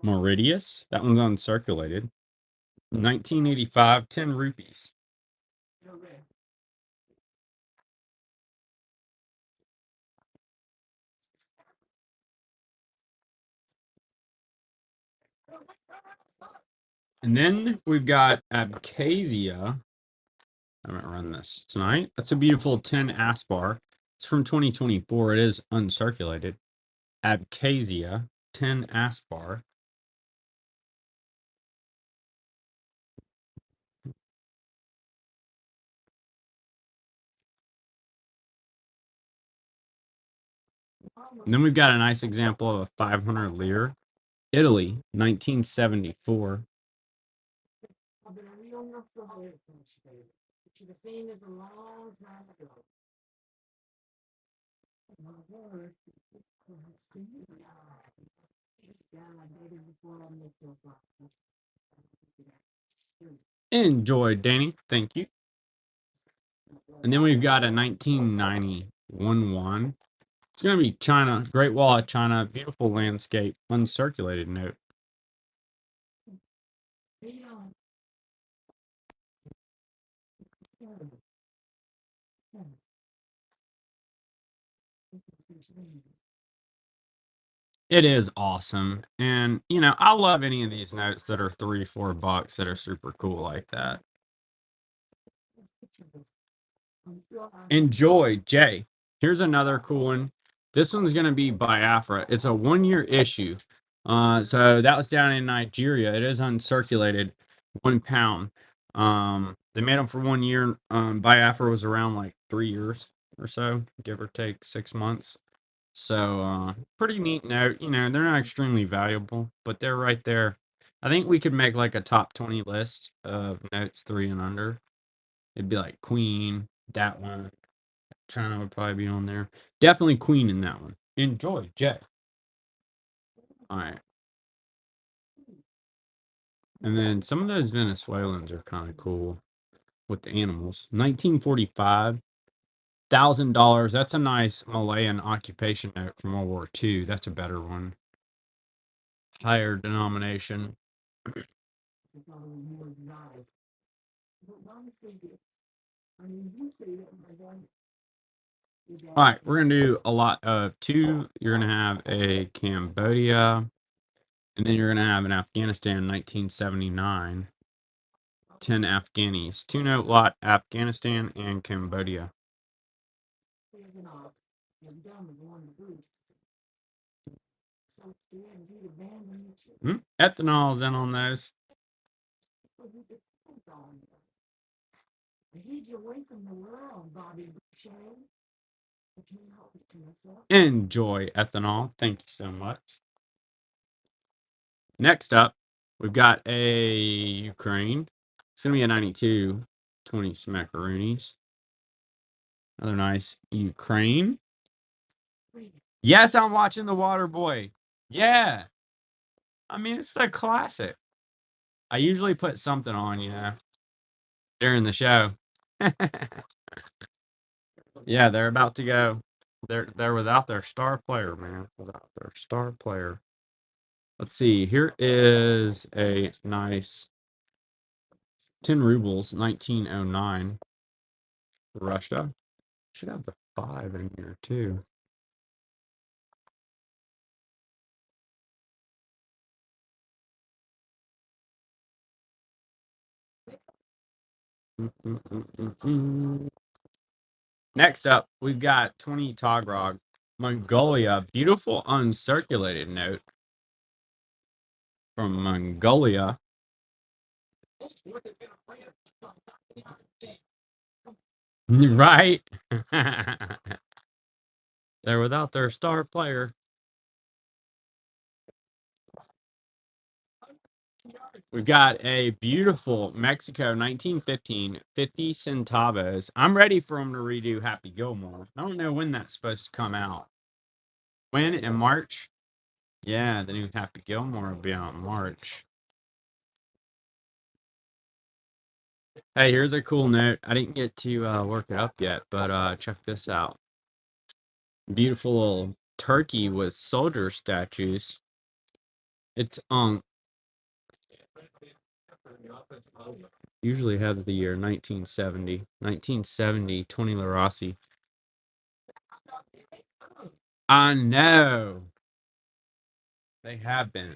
Mauritius. That one's uncirculated. 1985. 10 rupees. And then we've got Abkhazia. I haven't run this tonight. That's a beautiful 10 Aspar. It's from 2024. It is uncirculated. Abkhazia 10 Aspar. And then we've got a nice example of a 500 lire. Italy, 1974. Enjoy, Danny. Thank you. And then we've got a 1991 one. It's going to be China, Great Wall of China, beautiful landscape, uncirculated note. It is awesome. And, you know, I love any of these notes that are $3-4 that are super cool like that. Enjoy, Jay. Here's another cool one. This one's going to be Biafra. It's a 1-year issue. So that was down in Nigeria. It is uncirculated, £1. They made them for 1 year. Biafra was around like 3 years or so, give or take 6 months. So pretty neat note. You know, they're not extremely valuable, but they're right there. I think we could make like a top 20 list of notes 3 and under. It'd be like Queen, that one. China would probably be on there. Definitely Queen in that one. Enjoy, Jet. All right. And then some of those Venezuelans are kind of cool with the animals. 1945, $1,000. That's a nice Malayan occupation note from World War II. That's a better one. Higher denomination. All right, we're gonna do a lot of two. You're gonna have a Cambodia, and then you're gonna have an Afghanistan 1979. 10 Afghanis. 2-note lot, Afghanistan and Cambodia. Ethanol's in on those. Enjoy, ethanol. Thank you so much. Next up, we've got a Ukraine. It's going to be a 92, 20 smackaroonies. Another nice Ukraine. Yes, I'm watching The Water Boy. Yeah. I mean, it's a classic. I usually put something on, you know, during the show. Yeah, they're about to go. They're without their star player, man. Without their star player. Let's see. Here is a nice 10 rubles, 1909. Russia. Should have the 5 in here too. Next up, we've got 20 Togrog, Mongolia. Beautiful uncirculated note from Mongolia. Right? They're without their star player. We've got a beautiful Mexico 1915, 50 centavos. I'm ready for them to redo Happy Gilmore. I don't know when that's supposed to come out. When? In March? Yeah, the new Happy Gilmore will be out in March. Hey, here's a cool note. I didn't get to work it up yet, but check this out. Beautiful little turkey with soldier statues. It's usually has the year 1970. 1970, 20 Larossi. I know. They have been.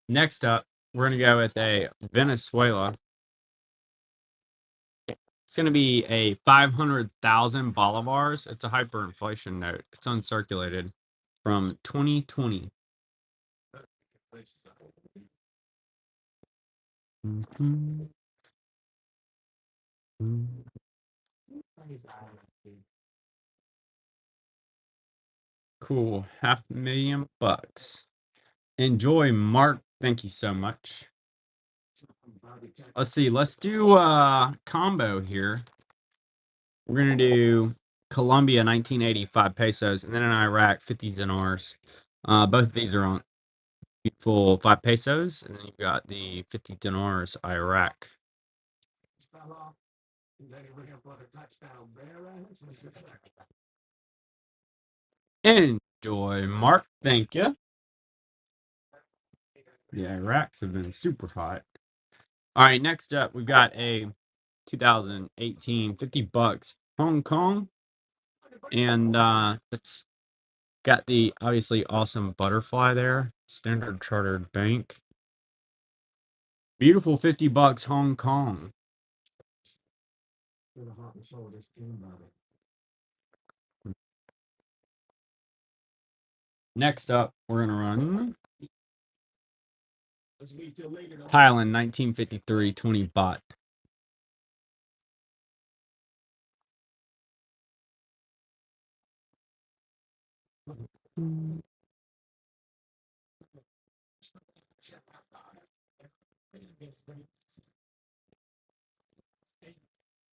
Next up, we're going to go with a Venezuela. It's going to be a 500,000 bolivars. It's a hyperinflation note. It's uncirculated from 2020. Cool. $500,000. Enjoy, Mark. Thank you so much. Let's see. Let's do combo here. We're going to do Colombia 1985 pesos, and then in Iraq 50 dinars. Both of these are on full 5 pesos, and then you've got the 50 dinars Iraq. Enjoy, Mark. Thank you. The Iraqs have been super hot. All right, next up, we've got a 2018 $50 Hong Kong, and it's got the obviously awesome butterfly there. Standard Chartered Bank. Beautiful $50 Hong Kong. Next up, we're gonna run Thailand 1953 20 baht.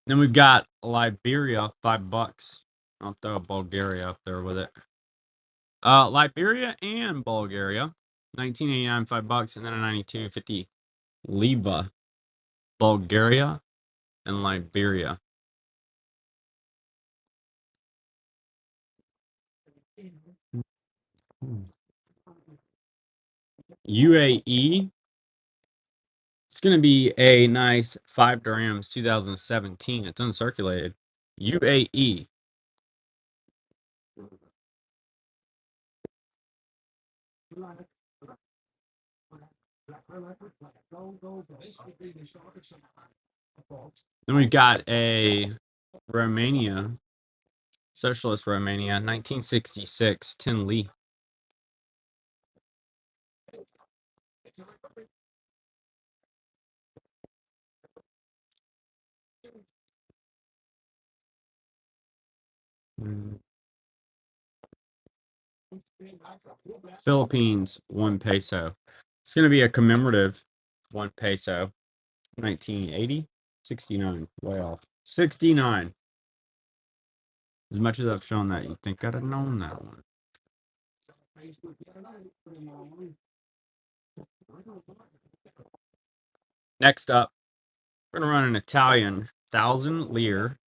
Then we've got Liberia, $5. I'll throw Bulgaria up there with it. Liberia and Bulgaria, 1989, $5, and then a 92, 50 Liba, Bulgaria and Liberia. UAE. It's going to be a nice 5 dirhams 2017. It's uncirculated. UAE. Then we've got a Romania, Socialist Romania, 1966, 10 Li. Philippines, 1 peso. It's going to be a commemorative 1 peso. 1980, 69. Way off. 69. As much as I've shown that, you'd think I'd have known that one. Next up, we're going to run an Italian 1,000 lire.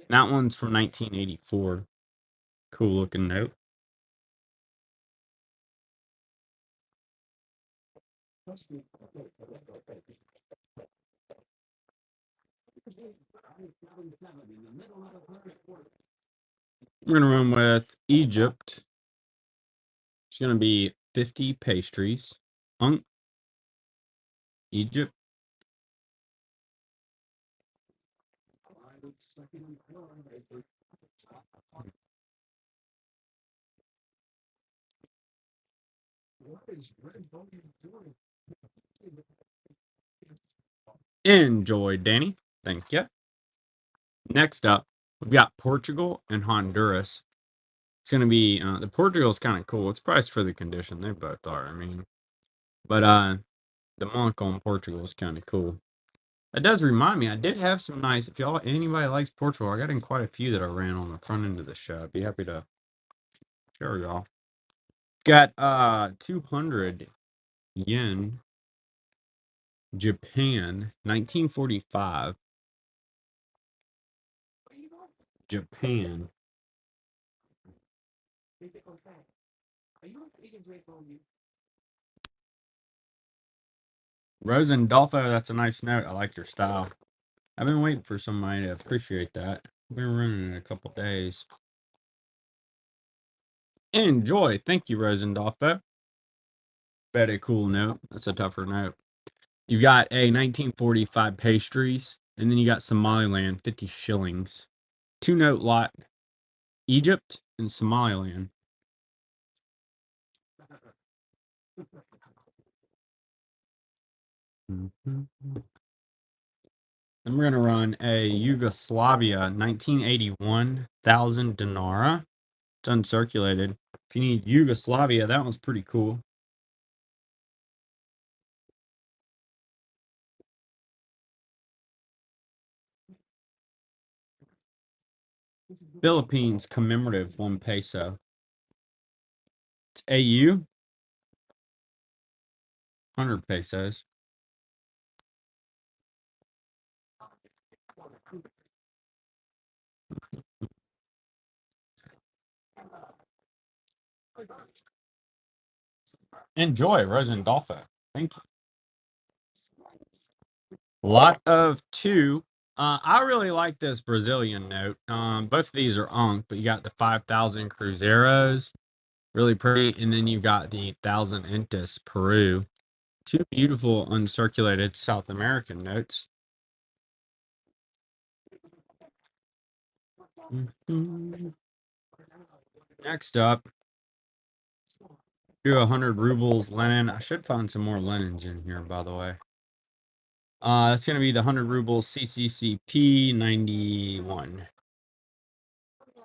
That one's from 1984. Cool looking note. We're going to run with Egypt. It's going to be 50 pastries. Egypt. Enjoy, Danny. Thank you. Next up, we've got Portugal and Honduras. It's going to be, the Portugal's kind of cool. It's priced for the condition. They both are, I mean. But the monk on Portugal is kind of cool. That does remind me, I did have some nice, if anybody likes Portugal, I got in quite a few that I ran on the front end of the show. I'd be happy to share y'all. Got 200 yen, Japan, 1945. Japan. Rosendolfo, that's a nice note. I like your style. I've been waiting for somebody to appreciate that. I've been running it a couple days. Enjoy. Thank you, Rosendolpho. Very cool note. That's a tougher note. You got a 1945 pastries, and then you got Somaliland, 50 shillings. Two note lot, Egypt and Somaliland. Mhm. Then we're going to run a Yugoslavia 1981 1,000 dinara. It's uncirculated. If you need Yugoslavia, that one's pretty cool. Philippines commemorative 1 peso. It's AU, 100 pesos. Enjoy, Rosendolpho. Thank you. Lot of 2. I really like this Brazilian note. Both of these are Ankh, but you got the 5,000 Cruzeiros, really pretty, and then you got the 1,000 Intis Peru. Two beautiful uncirculated South American notes. Next up, do 100 rubles Lenin. I should find some more Lenins in here, by the way. It's going to be the 100 rubles CCCP 91.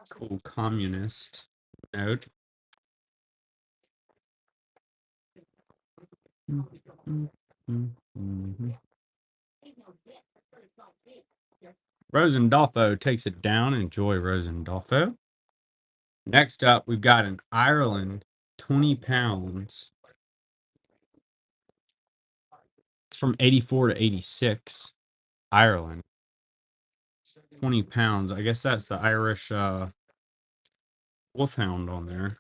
Cool communist note. Rosendolpho takes it down. Enjoy, Rosendolpho. Next up, we've got an Ireland 20 pounds. It's from 84 to 86. Ireland. 20 pounds. I guess that's the Irish wolfhound on there.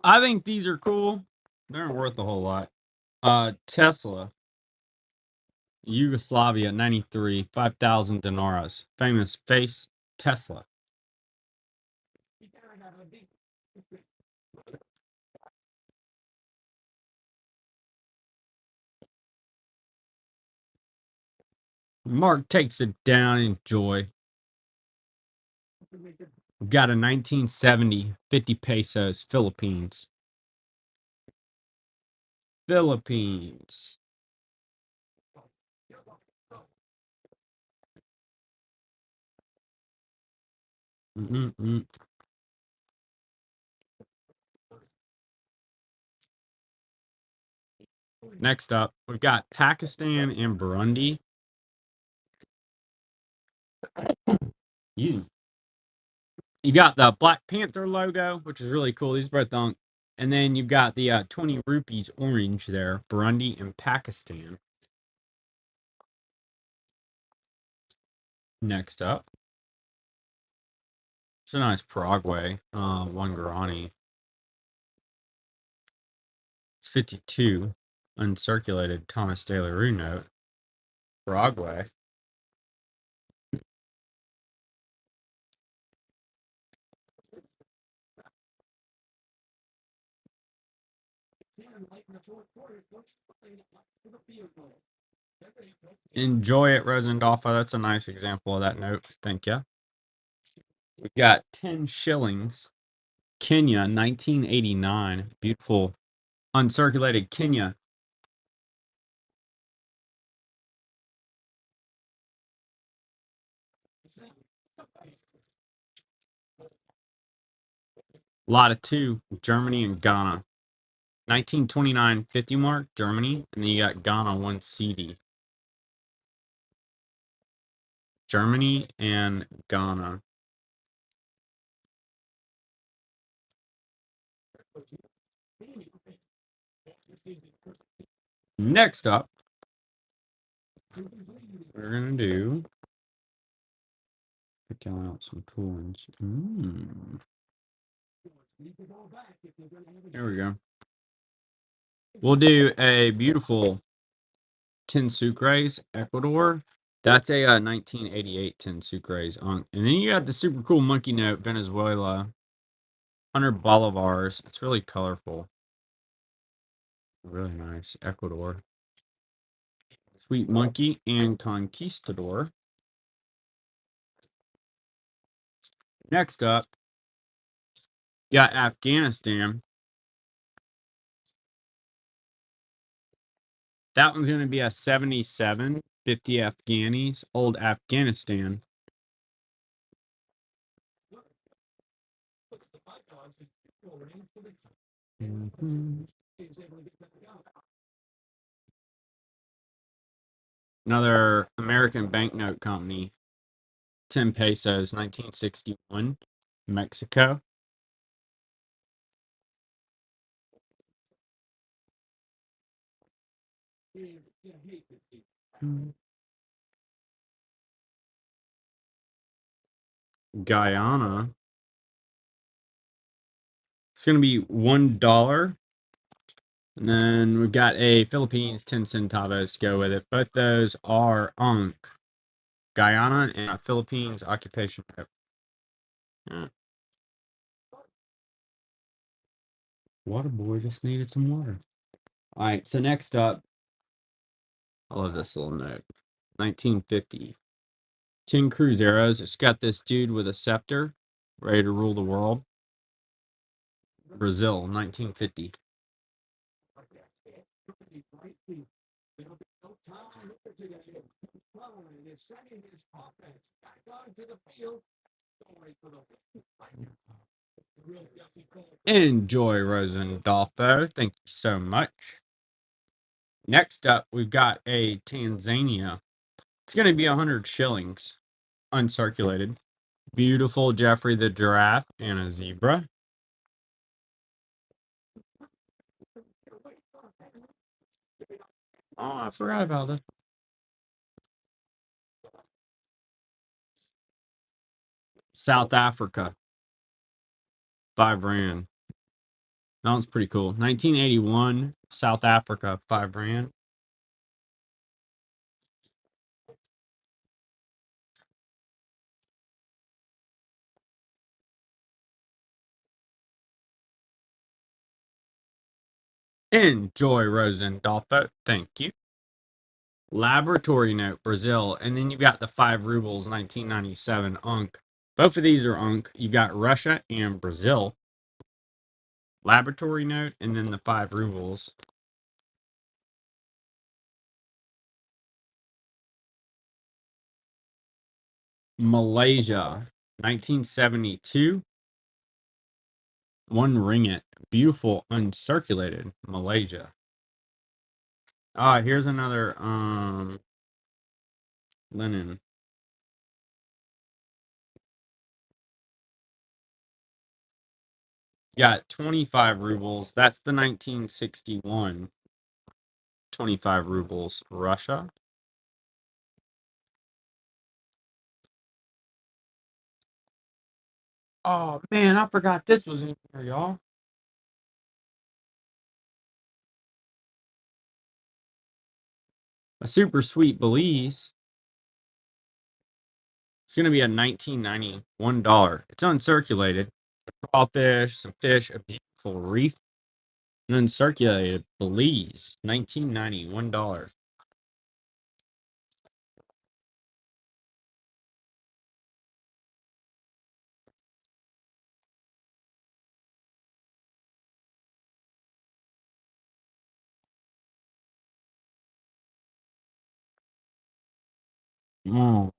I think these are cool. They're worth a whole lot. Tesla, Yugoslavia 93, 5,000 dinaras. Famous face, Tesla. Mark takes it down. Enjoy. We've got a 1970, 50 pesos, Philippines. Philippines. Mm-mm-mm. Next up, we've got Pakistan and Burundi. You got the Black Panther logo, which is really cool. These are both on. And then you've got the 20 rupees orange there, Burundi and Pakistan. Next up, it's a nice Paraguay, 1 guarani. It's 52, uncirculated Thomas De La Rue note. Paraguay. Enjoy it, Rosendolpho. That's a nice example of that note. Thank you. We've got 10 shillings. Kenya, 1989. Beautiful uncirculated Kenya. Lot of 2, Germany and Ghana. 1929 50 mark, Germany. And then you got Ghana 1 CD. Germany and Ghana. Next up, we're going to do pick out some cool ones. There we go. We'll do a beautiful 10 sucres, Ecuador. That's a 1988 10 Sucres Unk. And then you got the super cool monkey note, Venezuela, 100 bolivars. It's really colorful. Really nice. Ecuador. Sweet Monkey and Conquistador. Next up, got Afghanistan. That one's going to be a 77, 50 Afghanis, old Afghanistan. Mhm. Another American banknote company, 10 pesos, 1961, Mexico. Guyana. It's going to be $1. And then we've got a Philippines 10 centavos to go with it. Both those are Ankh. Guyana and a Philippines occupation note. Yeah. Water boy just needed some water. All right, so next up, I love this little note. 1950. 10 Cruzeros. It's got this dude with a scepter ready to rule the world. Brazil, 1950. Enjoy, Rosendolfo. Thank you so much. Next up, we've got a Tanzania. It's going to be 100 shillings, uncirculated. Beautiful Jeffrey the giraffe and a zebra. Oh, I forgot about that. South Africa, 5 rand. That one's pretty cool. 1981, South Africa, 5 rand. Enjoy, Rosendolfo. Thank you. Laboratory note, Brazil. And then you've got the 5 rubles, 1997, Unk. Both of these are Unk. You got Russia and Brazil. Laboratory note, and then the 5 rubles. Malaysia, 1972, 1 ringgit. Beautiful, uncirculated Malaysia. Here's another linen. Got 25 rubles. That's the 1961. 25 rubles, Russia. Oh man, I forgot this was in here, y'all. A super sweet Belize. It's gonna be a 1990, $1. It's uncirculated. Crawfish, some fish, a beautiful reef, and uncirculated Belize, 1990, $1. Oh,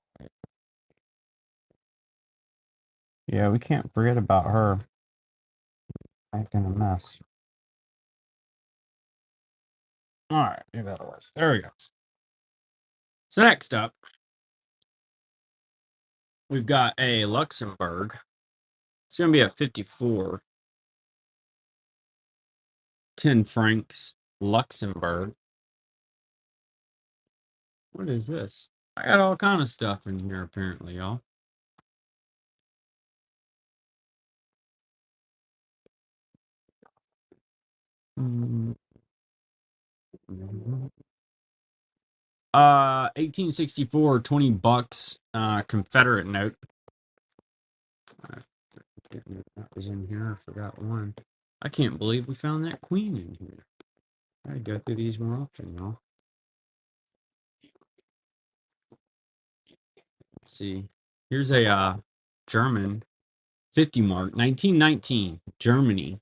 yeah, we can't forget about her making a mess. All right, maybe that'll work. There we go. So next up, we've got a Luxembourg. It's gonna be a 54, 10 francs, Luxembourg. What is this? I got all kind of stuff in here apparently, y'all. Mm, 1864, $20, Confederate note. That was in here. I forgot one. I can't believe we found that queen in here. I go through these more often, y'all. Let's see. Here's a German 50 mark, 1919, Germany.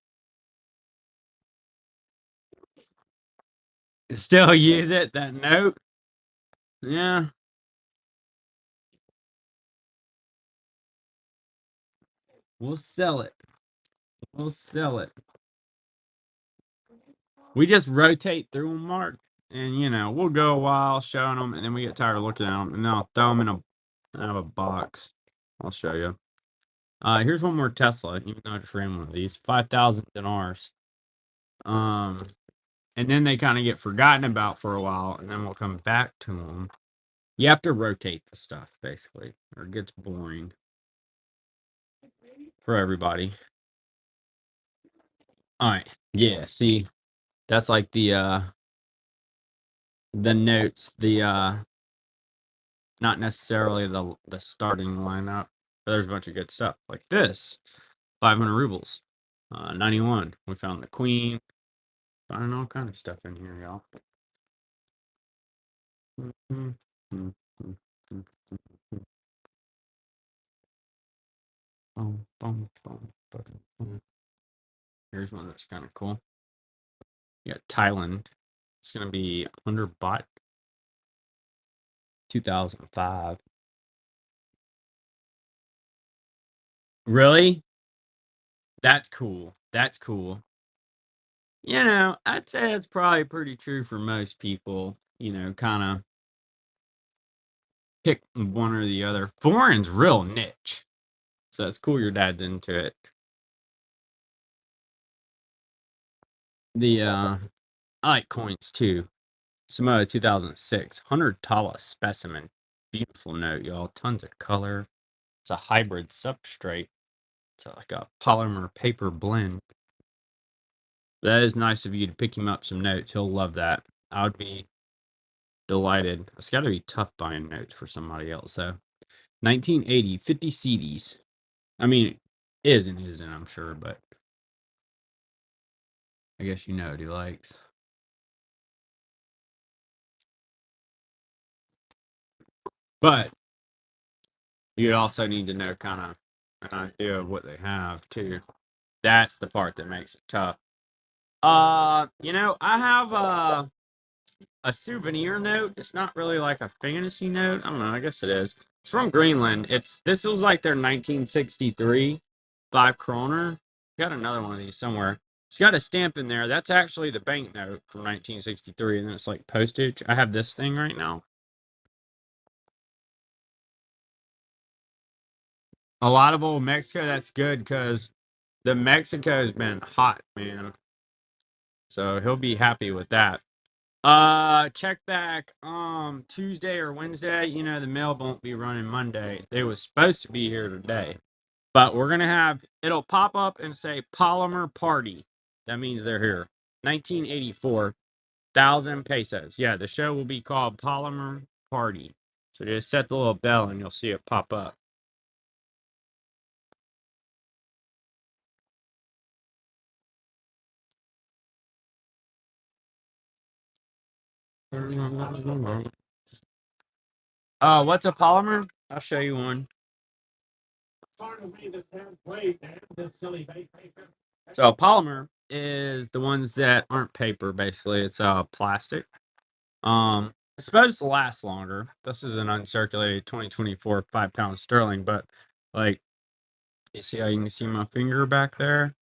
Still use it, that note? Yeah. We'll sell it. We'll sell it. We just rotate through them, Mark, and we'll go a while showing them, and then we get tired of looking at them, and then I'll throw them in a box. I'll show you. Here's one more Tesla, even though I just ran one of these. 5,000 dinars. And then they kind of get forgotten about for a while, and then we'll come back to them. You have to rotate the stuff, basically, or it gets boring for everybody. All right. Yeah, see, that's like the notes, not necessarily the starting lineup, but there's a bunch of good stuff like this. 500 rubles. 91. We found the queen. Finding all kind of stuff in here, y'all. Here's one that's kind of cool. You got Thailand. It's gonna be 100 baht. 2005. Really? That's cool. That's cool. I'd say that's probably pretty true for most people. Kind of pick one or the other. Foreign's real niche. So it's cool your dad's into it. I like coins too. Samoa 2006. 100 Tala specimen. Beautiful note, y'all. Tons of color. It's a hybrid substrate. It's like a polymer paper blend. That is nice of you to pick him up some notes. He'll love that. I would be delighted. It's got to be tough buying notes for somebody else, though. 1980, 50 CDs. I mean, it is and isn't, I'm sure, but I guess you know what he likes. But you also need to know kind of an idea of what they have, too. That's the part that makes it tough. I have a souvenir note. It's not really like a fantasy note. I don't know. I guess it is. It's from Greenland. This was like their 1963 5 kroner. Got another one of these somewhere. It's got a stamp in there. That's actually the banknote from 1963, and then it's like postage. I have this thing right now. A lot of old Mexico. That's good because the Mexico's been hot, man. So he'll be happy with that. Check back Tuesday or Wednesday. The mail won't be running Monday. They was supposed to be here today. But we're gonna have it'll pop up and say polymer party. That means they're here. 1984,000 pesos. Yeah, the show will be called Polymer Party. So just set the little bell and you'll see it pop up. What's a polymer? I'll show you one. So a polymer is the ones that aren't paper, basically. It's plastic. It's supposed to last longer. This is an uncirculated 2024 5-pound sterling, but like you see how you can see my finger back there?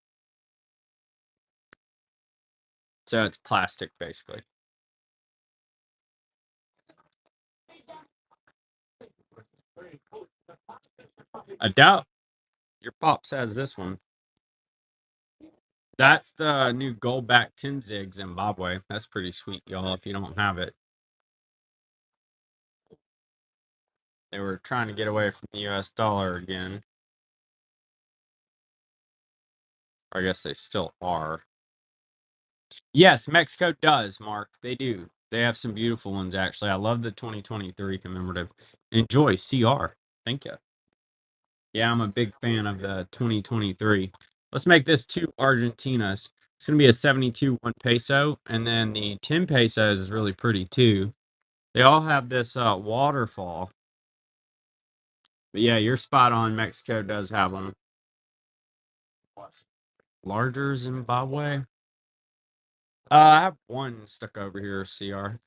So it's plastic basically. I doubt your pops has this one. That's the new gold back 10 zig Zimbabwe. That's pretty sweet, y'all, if you don't have it. They were trying to get away from the US dollar again. Or I guess they still are. Yes, Mexico does, Mark. They do. They have some beautiful ones, actually. I love the 2023 commemorative. Enjoy, CR. Thank you. Yeah, I'm a big fan of the 2023. Let's make this two Argentinas. It's going to be a 72 1 peso, and then the 10 pesos is really pretty too. They all have this waterfall. But yeah, you're spot on. Mexico does have them. Larger Zimbabwe. I have one stuck over here, CR.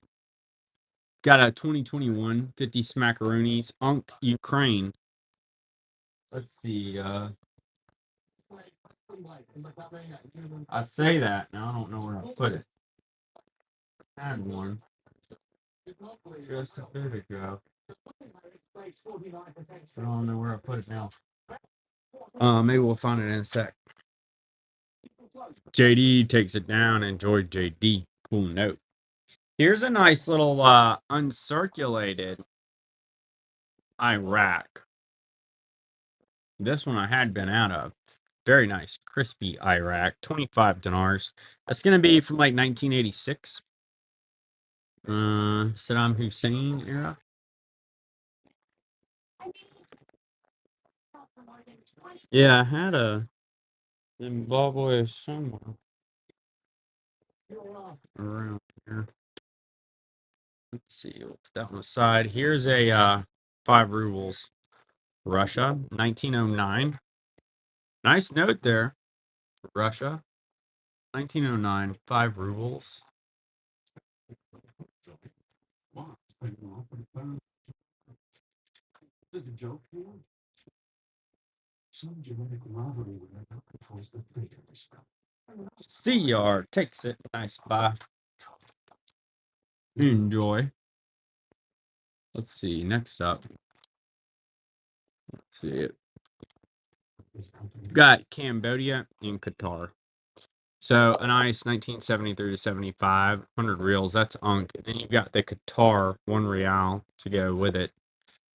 Got a 2021 50 smackaroonies. Unk, Ukraine. Let's see. I say that. Now I don't know where I put it. I had one just a bit ago. I don't know where I put it now. Maybe we'll find it in a sec. JD takes it down. Enjoy, JD. Cool note. Here's a nice little uncirculated Iraq. This one I had been out of. Very nice, crispy Iraq. 25 dinars. That's gonna be from like 1986. Saddam Hussein era. Yeah, I had a Zimbabwe somewhere around here. Let's see. We'll put that one aside. Here's a 5 rubles. Russia, 1909. Nice note there. Russia, 1909. 5 rubles. CR takes it. Nice buy. Enjoy. Let's see. Next up. Let's see it. Got Cambodia and Qatar. So a nice 1973 to 75, 100 reals. That's Unk. And then you've got the Qatar 1 real to go with it.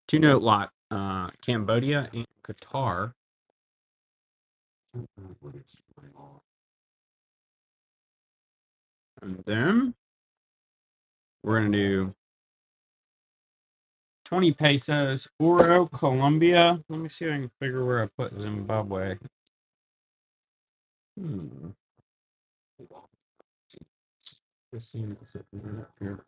2-note lot. Cambodia and Qatar. And then we're gonna do 20 pesos. Oro, Colombia. Let me see if I can figure where I put Zimbabwe. This seems to sit up here.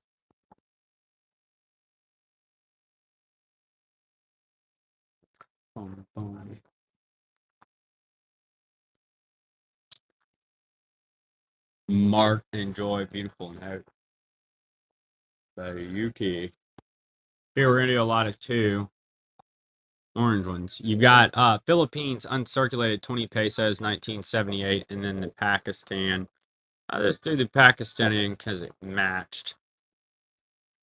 Mark, enjoy, beautiful note. Yuki. Here we're gonna do a lot of 2 orange ones. You got Philippines uncirculated 20 pesos, 1978, and then the Pakistan. I just threw the Pakistan in because it matched.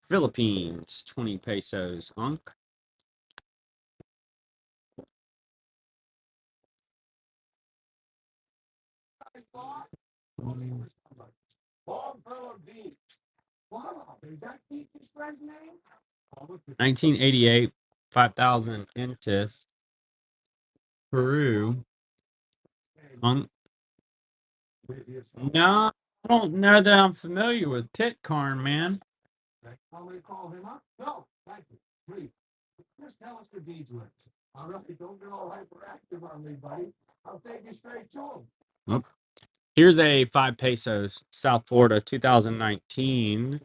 Philippines 20 pesos. Unk. Mm. 1988, 5,000 intis. Peru. No, I don't know that I'm familiar with Pitcairn, man. Nope. Here's a 5 pesos, South Florida, 2019.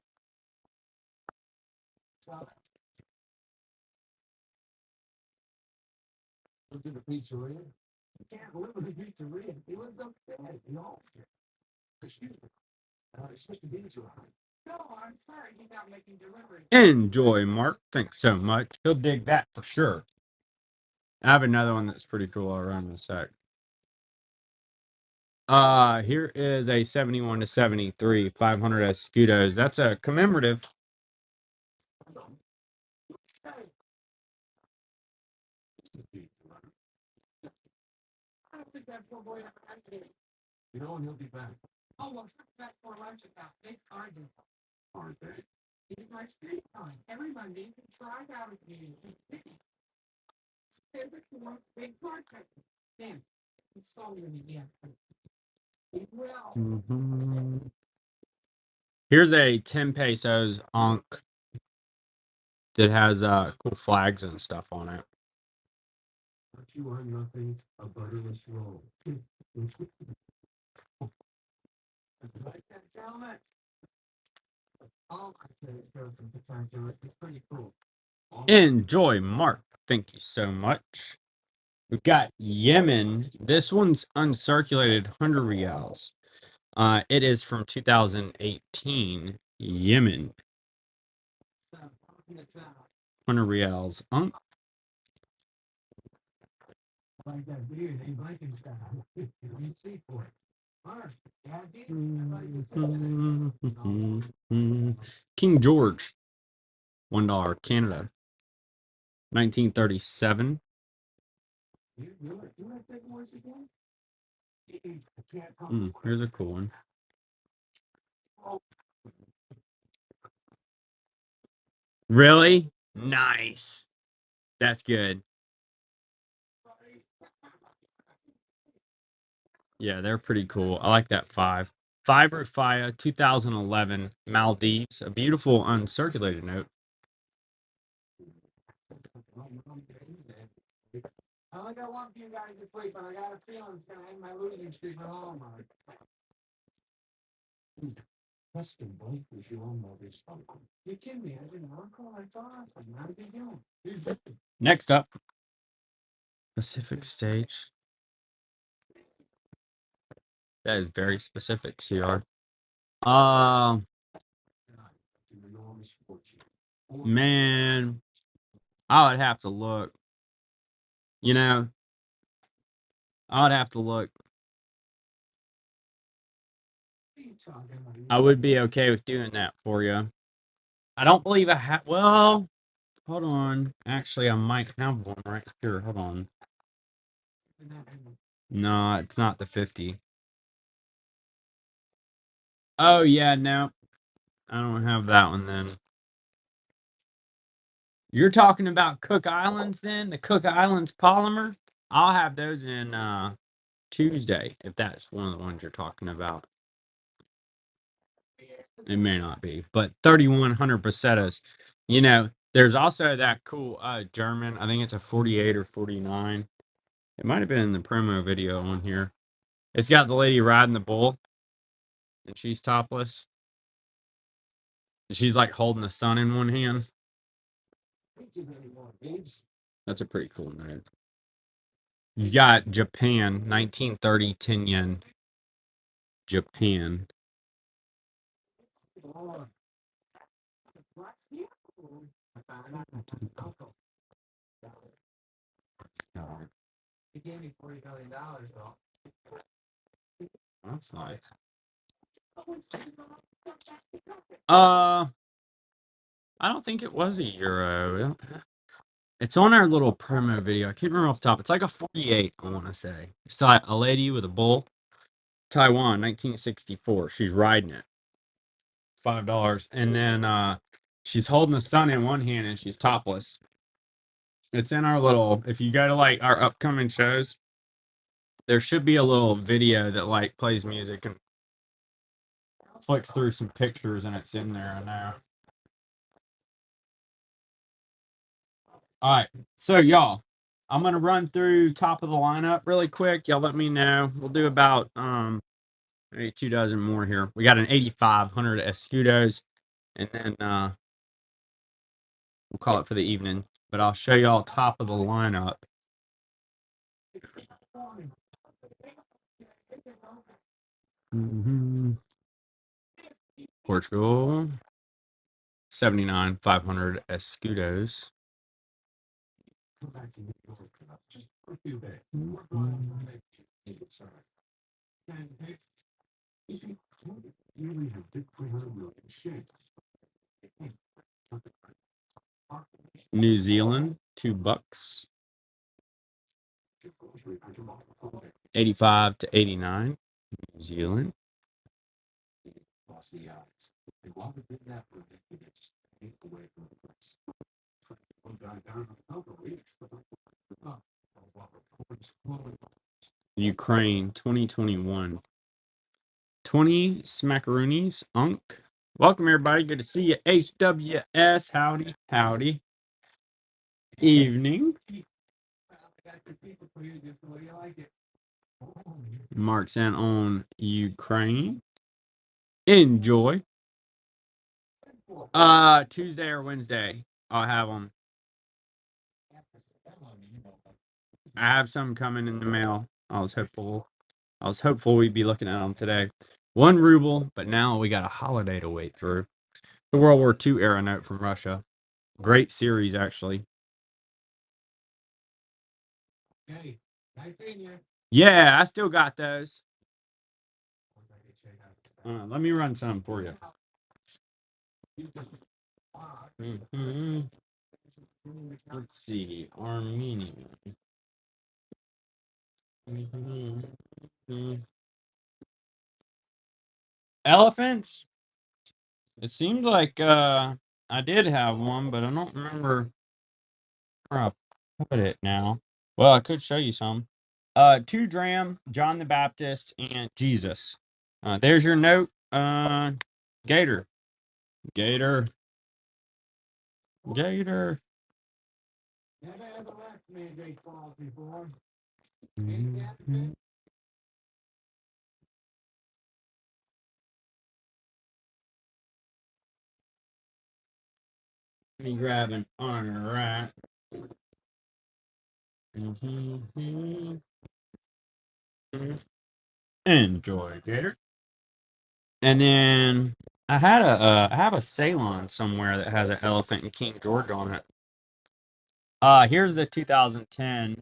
Enjoy, Mark. Thanks so much. He'll dig that for sure. I have another one that's pretty cool. I'll run in a sec. Here is a 71 to 73, 500 escudos. That's a commemorative. Mhm. Here's a 10 pesos Ankh that has cool flags and stuff on it. But you are nothing a butterless roll. Like that helmet? Oh, I said it goes from the time to it. It's pretty cool. Enjoy, Mark. Thank you so much. We've got Yemen. This one's uncirculated 100 reals. It is from 2018. Yemen. 100 reals. Like that beard, ain't Blankenstein. You see for it. King George, $1 Canada, 1937. Here's a cool one. Really? Nice. That's good. Yeah, they're pretty cool. I like that 5. 5 Rufia, 2011, Maldives. A beautiful uncirculated note. I only got one few guys this week, but I got a feeling it's going to end my losing streak for Hallmark. Preston Blake was your own mother's uncle. You kidding me? I didn't know. Uncle, that's awesome. How did you do? Next up, Pacific Stage. That is very specific, CR. Man, I would have to look. You know, I would have to look. I would be okay with doing that for you. I don't believe I have. Well, hold on. Actually, I might have one right here. Hold on. No, it's not the 50. Oh, yeah, no. I don't have that one then. You're talking about Cook Islands then? The Cook Islands polymer? I'll have those in Tuesday, if that's one of the ones you're talking about. It may not be, but 3,100 pesetas. You know, there's also that cool German. I think it's a 48 or 49. It might have been in the promo video on here. It's got the lady riding the bull, and she's topless. And she's like holding the sun in one hand. That's a pretty cool note. You got Japan, 1930, 10 yen. Japan. He gave me $40 million, though. That's nice. I don't think it was a euro. It's on our little promo video. I can't remember off the top. It's like a 48, I want to say. It's like a lady with a bull. Taiwan, 1964. She's riding it. $5. And then she's holding the sun in one hand and she's topless. It's in our little, if you go to like our upcoming shows, there should be a little video that like plays music and flicks through some pictures and it's in there now. All right. So y'all, I'm gonna run through top of the lineup really quick. Y'all let me know. We'll do about maybe 2 dozen more here. We got an 8,500 Escudos, and then we'll call it for the evening. But I'll show y'all top of the lineup. Portugal, 79,500 Escudos. New Zealand, $2. 85 to 89. New Zealand. Ukraine, 2021. 20 Smackaroonies, Unk. Welcome, everybody. Good to see you. HWS. Howdy. Howdy. Evening. Mark sent on Ukraine. Enjoy. Tuesday or Wednesday. I'll have them. I have some coming in the mail. I was hopeful we'd be looking at them today. 1 ruble, but now we got a holiday to wait through. The World War II era note from Russia. Great series, actually. Yeah, I still got those. Let me run some for you. Let's see. Armenia. Elephants? It seemed like I did have one, but I don't remember where I put it now. Well, I could show you some. 2 Dram, John the Baptist, and Jesus. There's your note. Gator. Gator. Gator. Me grabbing honor right. Enjoy, Gator. And then I have a Ceylon somewhere that has an elephant and King George on it. Here's the 2010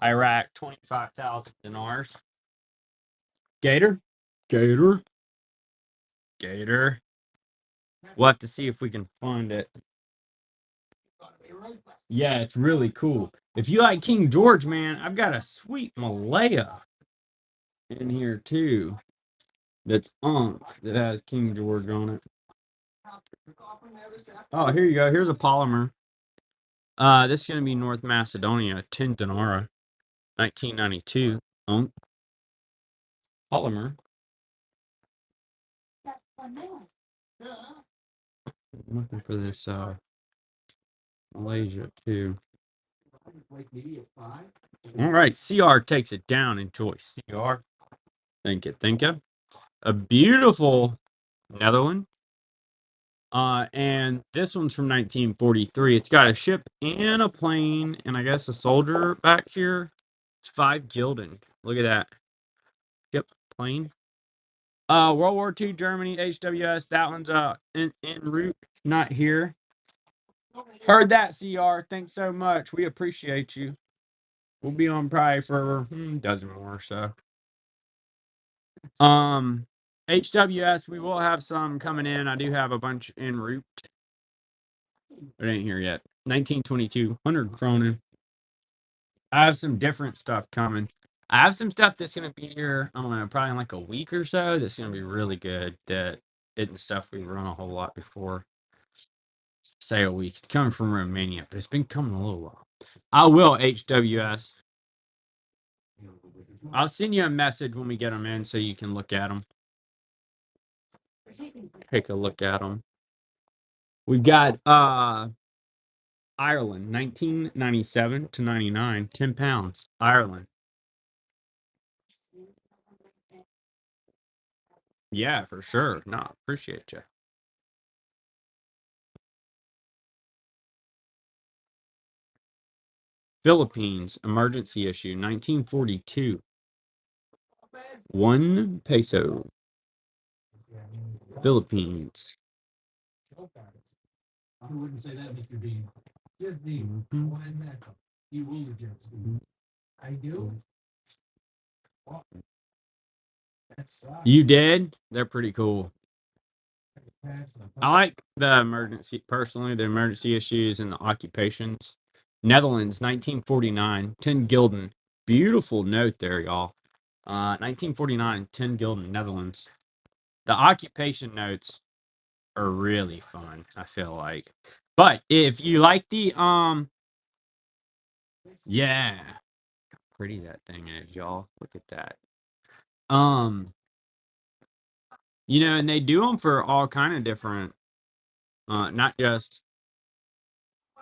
Iraq 25,000 dinars. Gator, Gator, Gator. We'll have to see if we can find it. Yeah, it's really cool. If you like King George, man, I've got a sweet Malaya in here too. That has King George on it. Oh, here you go. Here's a polymer. This is gonna be North Macedonia, 10 dinara, 1992. Polymer. I'm looking for this Malaysia too. All right, CR takes it down. Enjoy, CR. Thank you, thank you. A beautiful Netherlands. And this one's from 1943. It's got a ship and a plane, and I guess a soldier back here. It's 5 gulden. Look at that. Yep, plane. World War II, Germany, HWS. That one's en route, not here. Heard that, CR. Thanks so much. We appreciate you. We'll be on probably for a dozen more or so. HWS, we will have some coming in. I do have a bunch en route. It ain't here yet. 1922, 100 Cronin. I have some different stuff coming. I have some stuff that's gonna be here, I don't know, probably in like a week or so. That's gonna be really good. That isn't stuff we run a whole lot before. Say a week. It's coming from Romania, but it's been coming a little while. I will, HWS. I'll send you a message when we get them in so you can look at them. Take a look at them. We've got Ireland, 1997 to 99, 10 pounds. Ireland. Yeah, for sure. No, appreciate you. Philippines, emergency issue, 1942. 1 peso. Philippines. You did? They're pretty cool. I like the emergency, personally, the emergency issues and the occupations. Netherlands, 1949, 10 gulden. Beautiful note there, y'all. 1949, 10 gulden, Netherlands. The occupation notes are really fun, I feel like. But if you like the yeah, how pretty that thing is, y'all. Look at that. And they do them for all kind of different, not just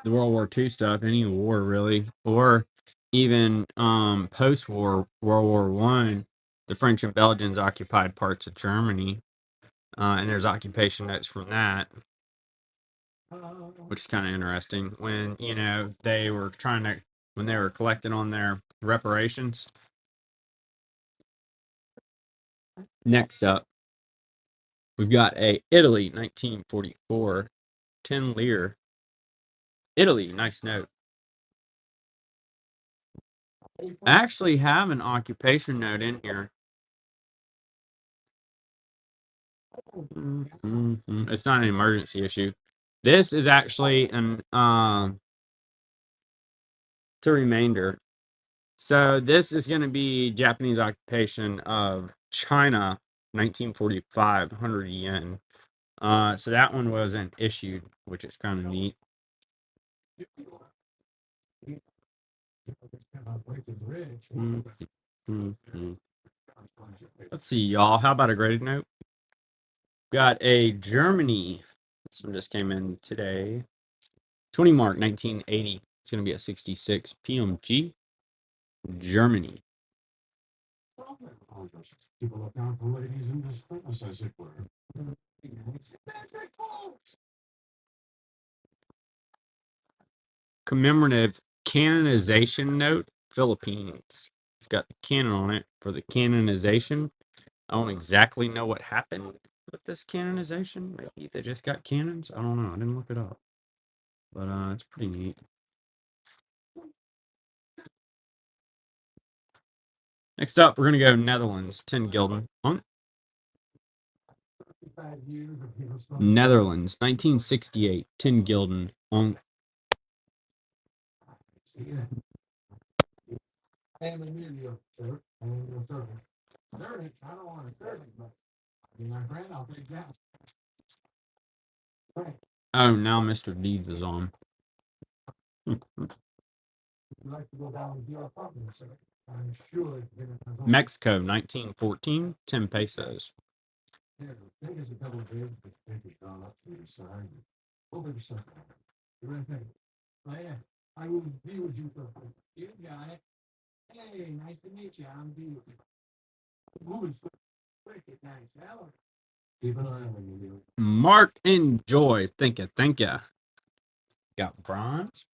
the World War II stuff, any war really, or even post-war World War One. The French and Belgians occupied parts of Germany, and there's occupation notes from that, which is kind of interesting. When they were when they were collecting on their reparations. Next up, we've got a Italy 1944 10 lire. Italy, nice note. I actually have an occupation note in here. It's not an emergency issue. This is actually it's a remainder. So this is going to be Japanese occupation of China, 1945, 100 yen. So that one wasn't issued, which is kind of neat. Let's see, y'all. How about a graded note? Got a Germany. This one just came in today. 20 mark, 1980. It's going to be a 66 PMG. Germany. Commemorative canonization note, Philippines. It's got the canon on it for the canonization. I don't exactly know what happened with this canonization. Maybe they just got canons. I don't know. I didn't look it up. But it's pretty neat. Next up, we're going to go Netherlands, 10 gulden. Netherlands, 1968, 10 gulden. Oh, now Mr. Deeds is on. Mexico, 1914, 10 pesos. Hey, nice to meet you. I'm Deeds. Mark and Joy, thank you. Got bronze.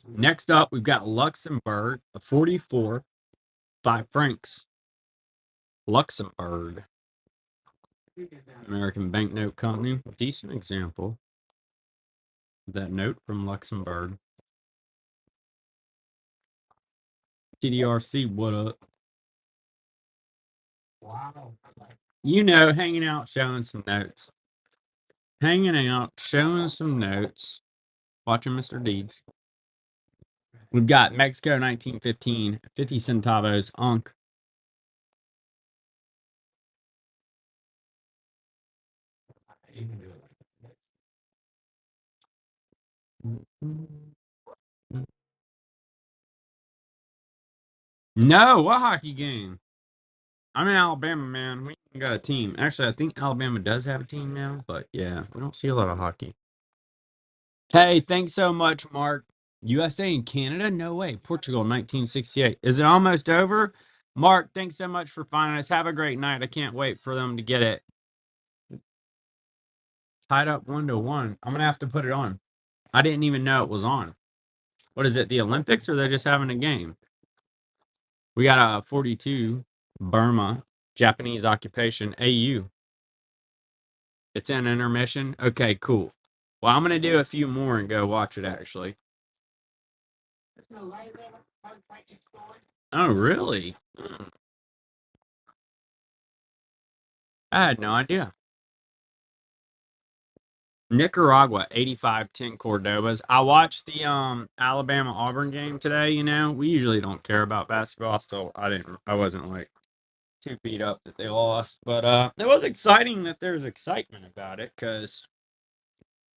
Next up, we've got Luxembourg, a 44, 5 francs. Luxembourg. American Banknote Company. Decent example of that note from Luxembourg. TDRC, what up? Wow. Hanging out, showing some notes. Hanging out, showing some notes. Watching Mr. Deeds. We've got Mexico 1915, 50 centavos, Ankh. No, what hockey game? I'm in Alabama, man. We ain't got a team. Actually, I think Alabama does have a team now, but yeah, we don't see a lot of hockey. Hey, thanks so much, Mark. USA and Canada? No way. Portugal, 1968. Is it almost over? Mark, thanks so much for finding us. Have a great night. I can't wait for them to get it. Tied up 1-1. I'm going to have to put it on. I didn't even know it was on. What is it, the Olympics, or they're just having a game? We got a 42, Burma, Japanese occupation, AU. It's in intermission? Okay, cool. Well, I'm going to do a few more and go watch it, actually. Oh, really? I had no idea. Nicaragua, 85-10 Cordobas. I watched the Alabama-Auburn game today, We usually don't care about basketball, so I wasn't like too beat up that they lost. But it was exciting that there's excitement about it, because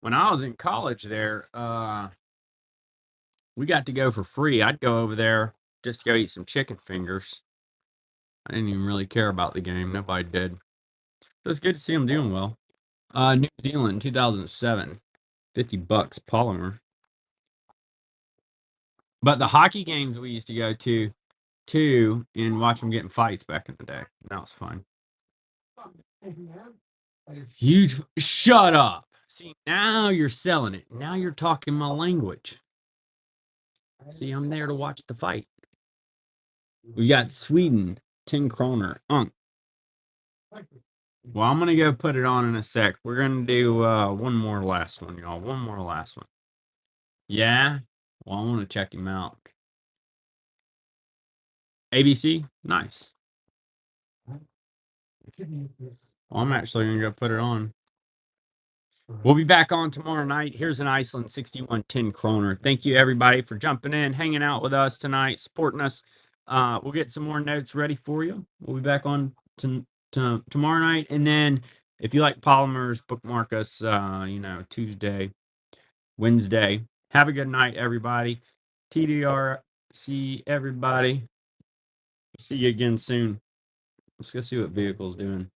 when I was in college there, we got to go for free. I'd go over there just to go eat some chicken fingers. I didn't even really care about the game. Nobody did. So it's good to see him doing well. New Zealand, 2007, $50 polymer. But the hockey games we used to go to too and watch them getting fights back in the day. That was fun. Huge. Shut up. See, now you're selling it. Now you're talking my language. See, I'm there to watch the fight. We got Sweden, 10 kroner. Well, I'm going to go put it on in a sec. We're going to do one more last one, y'all. One more last one. Yeah? Well, I want to check him out. ABC? Nice. Well, I'm actually going to go put it on. We'll be back on tomorrow night. Here's an Iceland 6110 kroner. Thank you, everybody, for jumping in, hanging out with us tonight, supporting us. We'll get some more notes ready for you. We'll be back on tomorrow night. And then if you like polymers, bookmark us, Tuesday, Wednesday. Have a good night, everybody. TDRC, everybody. See you again soon. Let's go see what vehicle's doing.